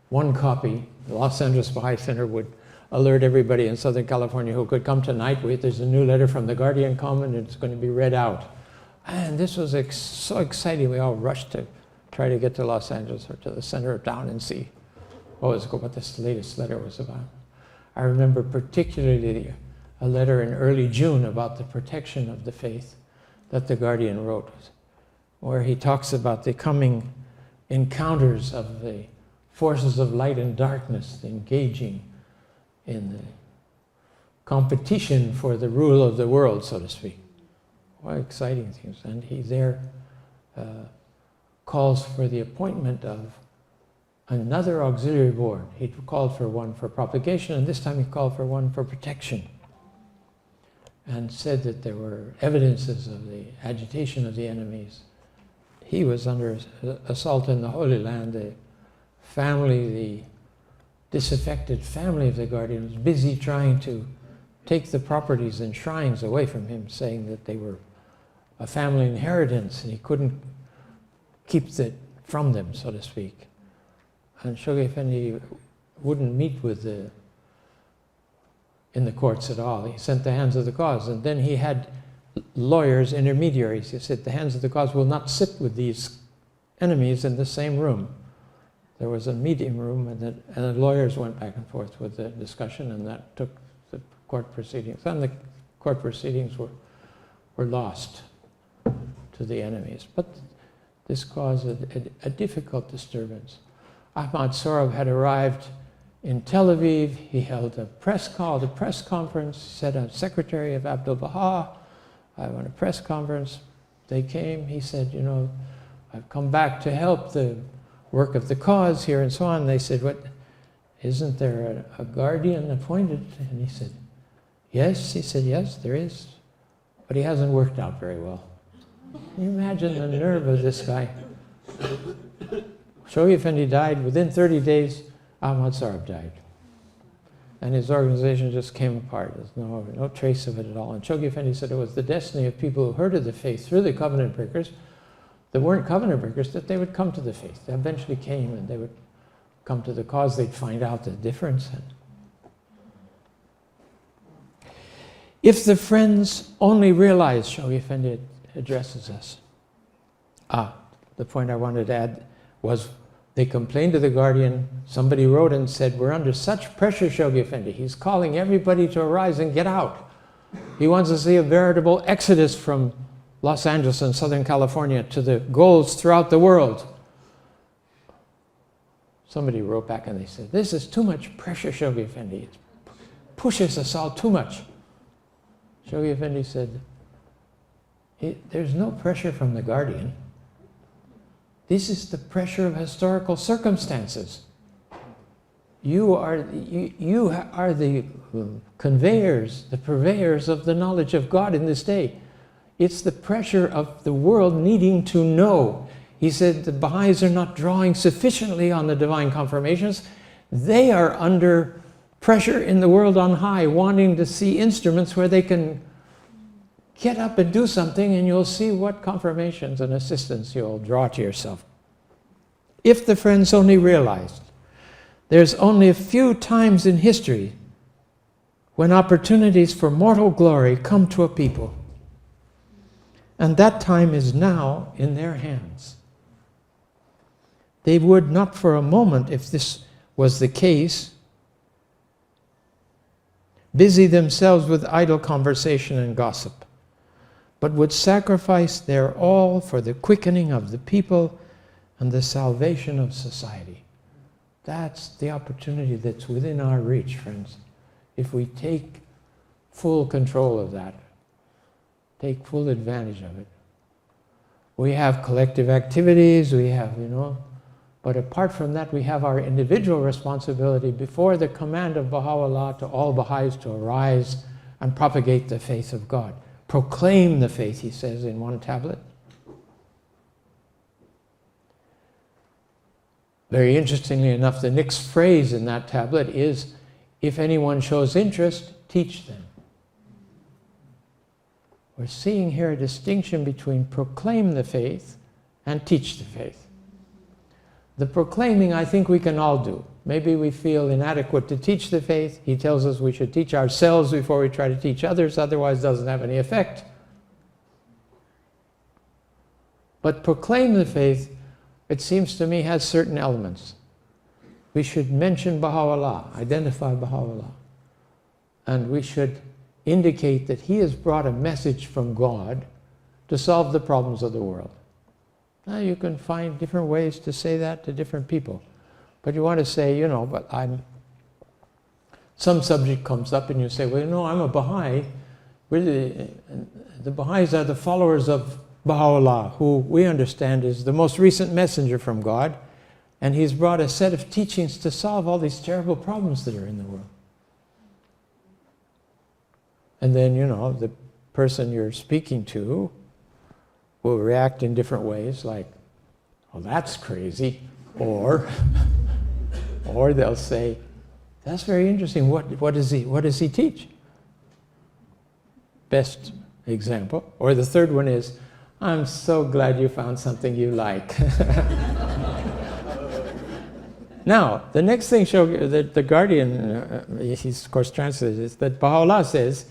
Speaker 1: one copy. The Los Angeles Baha'i Center would alert everybody in Southern California who could come tonight. There's a new letter from the Guardian coming, and it's going to be read out. And this was so exciting. We all rushed to try to get to Los Angeles or to the center of town and see what this latest letter was about. I remember particularly a letter in early June about the protection of the faith that the Guardian wrote, where he talks about the coming encounters of the forces of light and darkness engaging in the competition for the rule of the world, so to speak. What exciting things. And he there calls for the appointment of another auxiliary board. He called for one for propagation, and this time he called for one for protection, and said that there were evidences of the agitation of the enemies. He was under assault in the Holy Land. The family, the disaffected family of the guardian, was busy trying to take the properties and shrines away from him, saying that they were a family inheritance and he couldn't keep it from them, so to speak. And Shoghi Effendi wouldn't meet with in the courts at all. He sent the hands of the cause, and then he had lawyers, intermediaries. He said the hands of the cause will not sit with these enemies in the same room. There was a meeting room, and the lawyers went back and forth with the discussion, and that took the court proceedings. And the court proceedings were lost to the enemies. But this caused a difficult disturbance. Ahmad Sohrab had arrived in Tel Aviv. He held a press conference. He said, I'm secretary of Abdul Baha. I want a press conference. They came. He said, you know, I've come back to help the work of the cause here and so on. They said, what, isn't there a guardian appointed? And he said, yes. He said, yes, there is. But he hasn't worked out very well. Can you imagine the nerve of this guy? Shoghi Effendi died. Within 30 days, Ahmad Sohrab died. And his organization just came apart. There's no trace of it at all. And Shoghi Effendi said it was the destiny of people who heard of the faith through the covenant breakers, that weren't covenant breakers, that they would come to the faith. They eventually came, and they would come to the cause. They'd find out the difference. If the friends only realized, Shoghi Effendi addresses us. The point I wanted to add was they complained to the guardian. Somebody wrote and said, we're under such pressure, Shoghi Effendi. He's calling everybody to arise and get out. He wants to see a veritable exodus from Los Angeles and Southern California to the goals throughout the world. Somebody wrote back and they said, this is too much pressure, Shoghi Effendi. It pushes us all too much. Shoghi Effendi said, there's no pressure from the guardian. This is the pressure of historical circumstances. You are the conveyors, the purveyors of the knowledge of God in this day. It's the pressure of the world needing to know. He said the Baha'is are not drawing sufficiently on the divine confirmations. They are under pressure in the world on high, wanting to see instruments where they can get up and do something, and you'll see what confirmations and assistance you'll draw to yourself. If the friends only realized there's only a few times in history when opportunities for mortal glory come to a people, and that time is now in their hands. They would not for a moment, if this was the case, busy themselves with idle conversation and gossip, but would sacrifice their all for the quickening of the people and the salvation of society. That's the opportunity that's within our reach, friends. If we take full control of that, take full advantage of it. We have collective activities, we have, but apart from that, we have our individual responsibility before the command of Baha'u'llah to all Baha'is to arise and propagate the faith of God. Proclaim the faith, he says in one tablet. Very interestingly enough, the next phrase in that tablet is, if anyone shows interest, teach them. We're seeing here a distinction between proclaim the faith and teach the faith. The proclaiming, I think we can all do. Maybe we feel inadequate to teach the faith. He tells us we should teach ourselves before we try to teach others, otherwise it doesn't have any effect. But proclaim the faith, it seems to me, has certain elements. We should mention Baha'u'llah, identify Baha'u'llah. And we should indicate that he has brought a message from God to solve the problems of the world. Now you can find different ways to say that to different people. But you want to say, some subject comes up and you say, well, I'm a Baha'i, The Baha'is are the followers of Baha'u'llah, who we understand is the most recent messenger from God, and he's brought a set of teachings to solve all these terrible problems that are in the world. And then, you know, the person you're speaking to will react in different ways, like, "Oh, that's crazy," or they'll say, "That's very interesting. What does he teach?" Best example. Or the third one is, "I'm so glad you found something you like." Now, the next thing the Guardian, he's of course translated, is that Baha'u'llah says,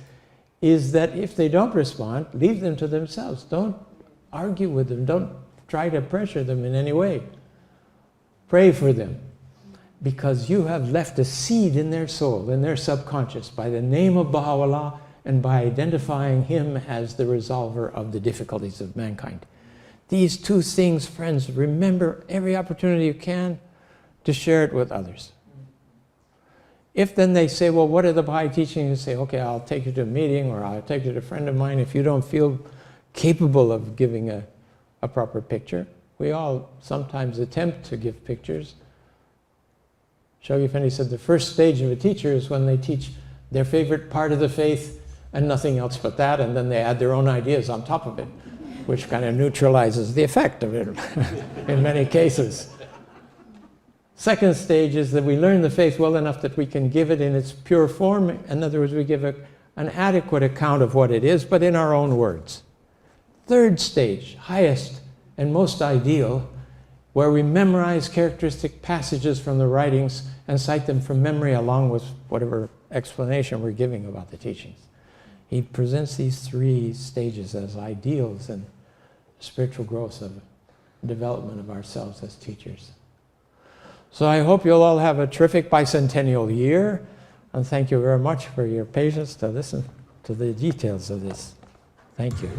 Speaker 1: is that if they don't respond, leave them to themselves. Don't argue with them. Don't try to pressure them in any way. Pray for them, because you have left a seed in their soul, in their subconscious, by the name of Baha'u'llah and by identifying him as the resolver of the difficulties of mankind. These two things, friends, remember every opportunity you can to share it with others. If then they say, "Well, what are the Baha'i teachings?" You say, "Okay, I'll take you to a meeting, or I'll take you to a friend of mine." If you don't feel capable of giving a proper picture, we all sometimes attempt to give pictures. Shoghi Effendi said the first stage of a teacher is when they teach their favorite part of the faith and nothing else but that, and then they add their own ideas on top of it, which kind of neutralizes the effect of it in many cases. Second stage is that we learn the faith well enough that we can give it in its pure form. In other words, we give an adequate account of what it is, but in our own words. Third stage, highest and most ideal, where we memorize characteristic passages from the writings and cite them from memory along with whatever explanation we're giving about the teachings. He presents these three stages as ideals in spiritual growth of development of ourselves as teachers. So I hope you'll all have a terrific bicentennial year, and thank you very much for your patience to listen to the details of this. Thank you.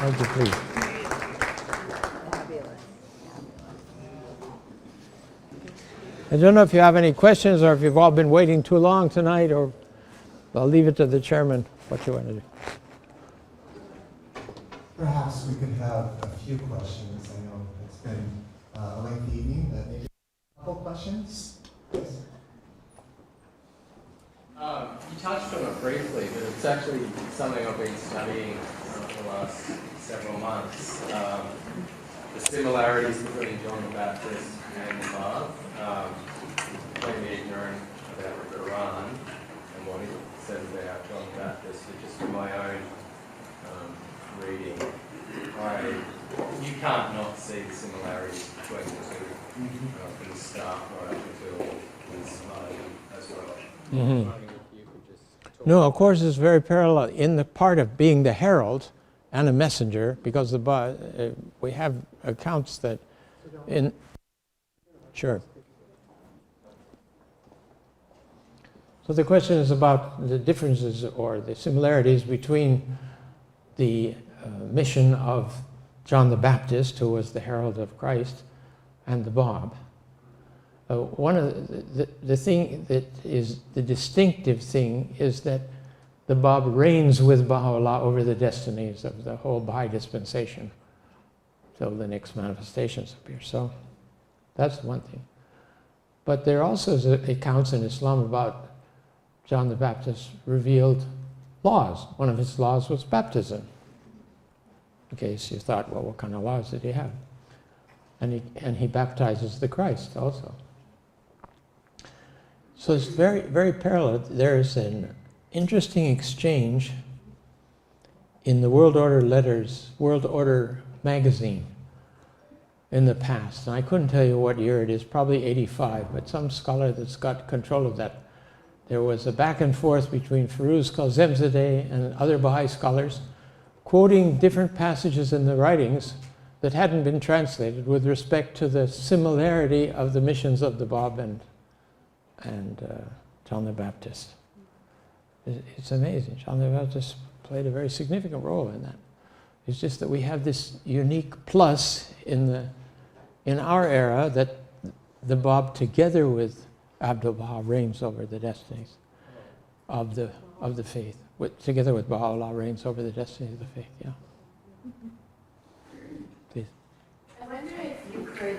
Speaker 1: Thank you, please. I don't know if you have any questions, or if you've all been waiting too long tonight, or I'll leave it to the chairman what you want to do.
Speaker 2: Perhaps we could have a few questions. I know it's been a lengthy evening, but maybe a couple questions. Yes.
Speaker 3: You touched on it briefly, but it's actually something I've been studying for the last several months. The similarities between John the Baptist and the Bab. Completely ignorant about the Quran and what it says about John the Baptist, but just from my own reading, you can't not see the similarities between the two from the start right up until this as well.
Speaker 1: Mm-hmm. No, of course, it's very parallel in the part of being the herald and a messenger, because we have accounts that in... Sure. So the question is about the differences or the similarities between the mission of John the Baptist, who was the herald of Christ, and the Bab. One of the thing that is the distinctive thing is that the Bab reigns with Baha'u'llah over the destinies of the whole Baha'i dispensation till the next manifestations appear. So that's one thing. But there also is accounts in Islam about John the Baptist revealed laws. One of his laws was baptism. In case you thought, well, what kind of laws did he have? And he baptizes the Christ also. So it's very, very parallel. There's an interesting exchange in the World Order Letters, World Order magazine in the past. And I couldn't tell you what year it is, probably 85, but some scholar that's got control of that. There was a back and forth between Firuz Kazemzadeh and other Baha'i scholars quoting different passages in the writings that hadn't been translated with respect to the similarity of the missions of the Bab and John the Baptist. It's amazing. John the Baptist played a very significant role in that. It's just that we have this unique plus in our era that the Bab, together with Abdu'l-Baha, reigns over the destinies of the faith. Together with Baha'u'llah, reigns over the destinies of the faith. Yeah. Please.
Speaker 4: I wonder if you could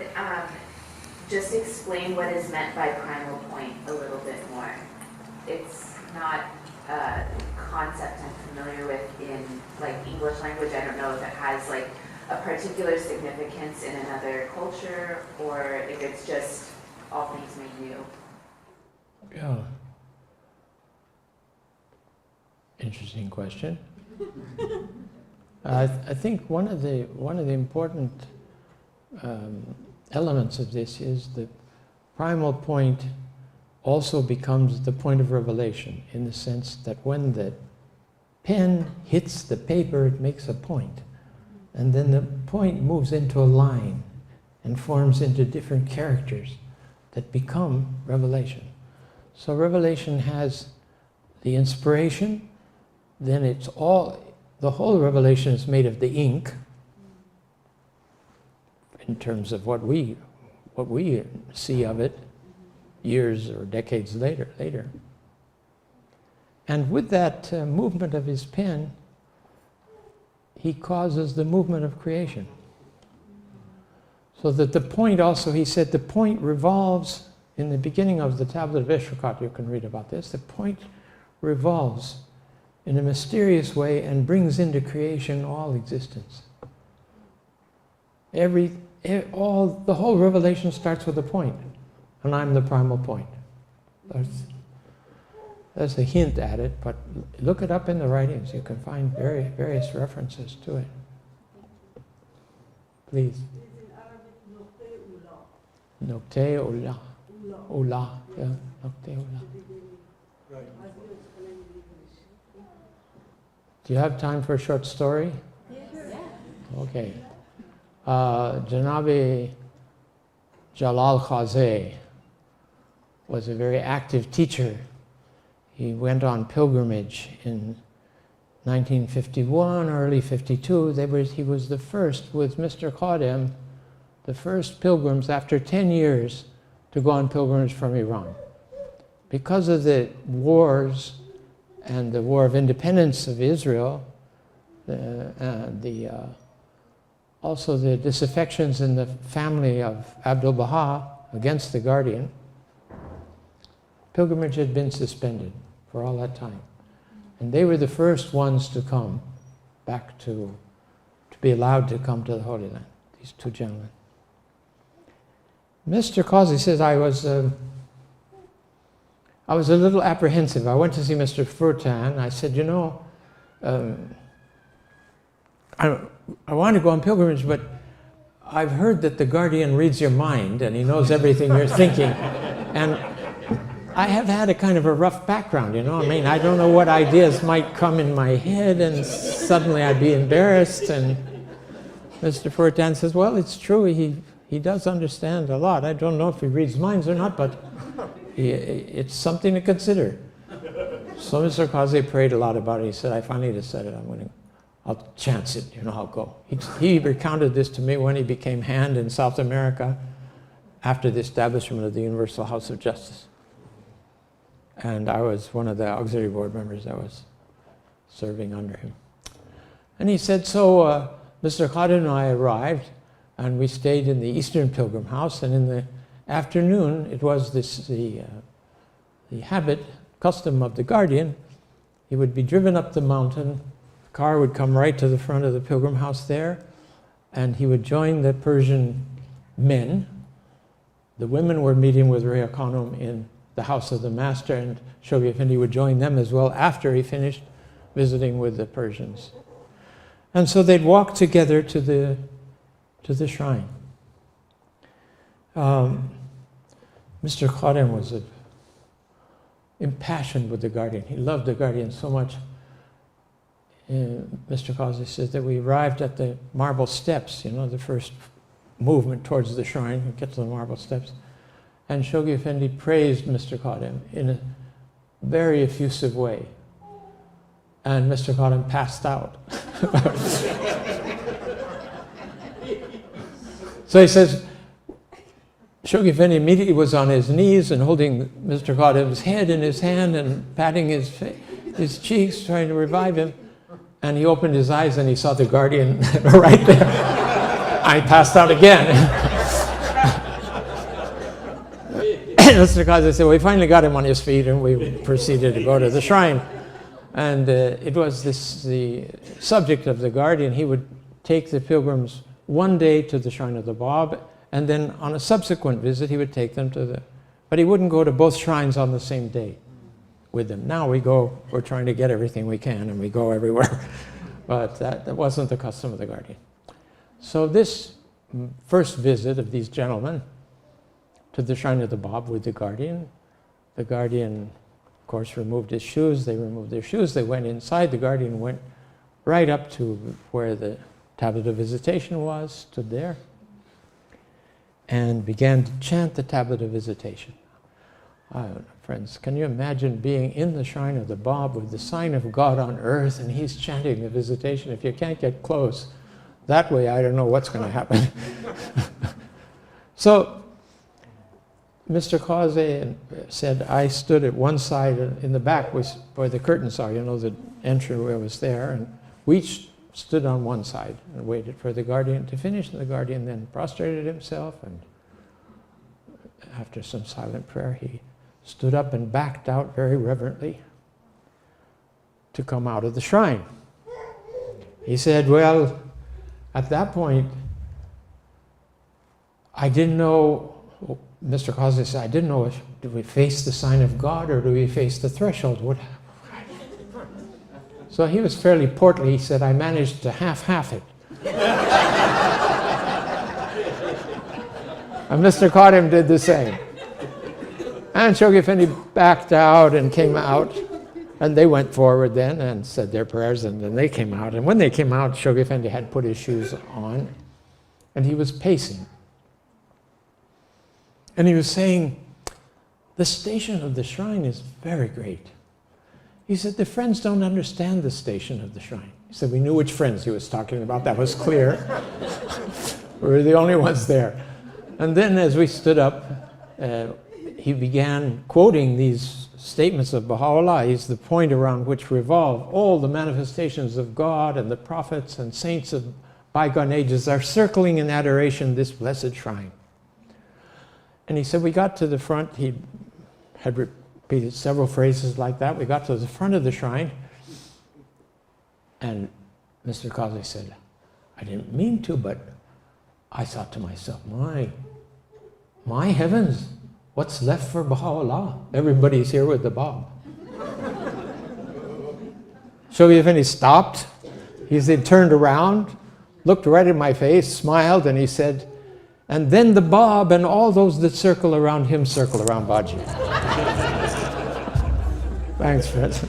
Speaker 4: just explain what is meant by primal point a little bit more. It's not a concept I'm familiar with in like English language. I don't know if it has like a particular significance in another culture or if it's just all things made new.
Speaker 1: Yeah. Interesting question. I think one of the important elements of this is the primal point also becomes the point of revelation, in the sense that when the pen hits the paper, it makes a point. And then the point moves into a line and forms into different characters that become revelation. So revelation has the inspiration, then it's the whole revelation is made of the ink, in terms of what we see of it years or decades later. And with that movement of his pen, he causes the movement of creation. So that the point also, he said, the point revolves, in the beginning of the tablet of Ishrakat, you can read about this, the point revolves in a mysterious way and brings into creation all existence. The whole revelation starts with a point, and I'm the primal point. That's a hint at it, but look it up in the writings. You can find various references to it. Please. Nokte-ullah. Ullah. Yeah, Nokte-ullah. Do you have time for a short story? Yes. Okay. Janabi Jalal Khazeh was a very active teacher. He went on pilgrimage in 1951, early 52. He was the first, with Mr. Qadem, the first pilgrims after 10 years to go on pilgrimage from Iran. Because of the wars and the war of independence of Israel, also the disaffections in the family of Abdu'l-Baha against the Guardian, pilgrimage had been suspended for all that time. And they were the first ones to come back to be allowed to come to the Holy Land, these two gentlemen. Mr. Qazi says, I was a little apprehensive. I went to see Mr. Furtan. I said, you know, I want to go on pilgrimage, but I've heard that the Guardian reads your mind and he knows everything you're thinking. And I have had a kind of a rough background, you know. I mean, I don't know what ideas might come in my head and suddenly I'd be embarrassed. And Mr. Furtan says, well, it's true. He does understand a lot. I don't know if he reads minds or not, but it's something to consider. So Mr. Qazi prayed a lot about it. He said, I finally decided I'll chance it, you know, I'll go. He recounted this to me when he became hand in South America after the establishment of the Universal House of Justice. And I was one of the auxiliary board members that was serving under him. And he said, so Mr. Khadim and I arrived, and we stayed in the Eastern Pilgrim House, and in the afternoon, it was the custom of the Guardian. He would be driven up the mountain, the car would come right to the front of the Pilgrim House there, and he would join the Persian men. The women were meeting with Rhea Khanum in the house of the master, and Shoghi Effendi would join them as well after he finished visiting with the Persians. And so they'd walk together to the shrine. Mr. Khadim was impassioned with the Guardian. He loved the Guardian so much. Mr. Qazi says that we arrived at the marble steps, you know, the first movement towards the shrine, we get to the marble steps. And Shoghi Effendi praised Mr. Khadim in a very effusive way. And Mr. Khadim passed out. So he says, Shoghi Effendi immediately was on his knees and holding Mr. Khadim's head in his hand and patting his cheeks, trying to revive him. And he opened his eyes and he saw the guardian right there. I passed out again. Mr. Qazi said, we finally got him on his feet and we proceeded to go to the shrine. And it was the subject of the guardian. He would take the pilgrims one day to the shrine of the Bab, and then on a subsequent visit he would take them but he wouldn't go to both shrines on the same day with them. Now we're trying to get everything we can and we go everywhere. But that wasn't the custom of the guardian. So this first visit of these gentlemen to the shrine of the Bab with the guardian, of course, removed his shoes. They removed their shoes. They went inside. The guardian went right up to where the tablet of visitation was, stood there, and began to chant the tablet of visitation. Friends, can you imagine being in the shrine of the Bab with the sign of God on earth and he's chanting the visitation? If you can't get close that way, I don't know what's going to happen. So Mr. Qazi said, I stood at one side in the back where the curtains are, the entryway was there, and we each stood on one side and waited for the guardian to finish, and the guardian then prostrated himself, and after some silent prayer, he stood up and backed out very reverently to come out of the shrine. He said, well, at that point, I didn't know, Mr. Qazi said, I didn't know do we face the sign of God or do we face the threshold? So he was fairly portly. He said, I managed to half it. And Mr. Qadim did the same. And Shoghi Effendi backed out and came out. And they went forward then and said their prayers, and then they came out. And when they came out, Shoghi Effendi had put his shoes on, and he was pacing. And he was saying, the station of the shrine is very great. He said, the friends don't understand the station of the shrine. He said, we knew which friends he was talking about. That was clear. We were the only ones there. And then as we stood up, he began quoting these statements of Baha'u'llah. He's the point around which revolve all the manifestations of God, and the prophets and saints of bygone ages are circling in adoration this blessed shrine. And he said, we got to the front. He had repeated several phrases like that. We got to the front of the shrine, and Mr. Qazi said, I didn't mean to, but I thought to myself, my heavens, what's left for Baha'u'llah? Everybody's here with the Bab. Shoghi Effendi stopped. He said, turned around, looked right at my face, smiled, and he said, and then the Bab and all those that circle around him circle around Baji. Thanks, friends.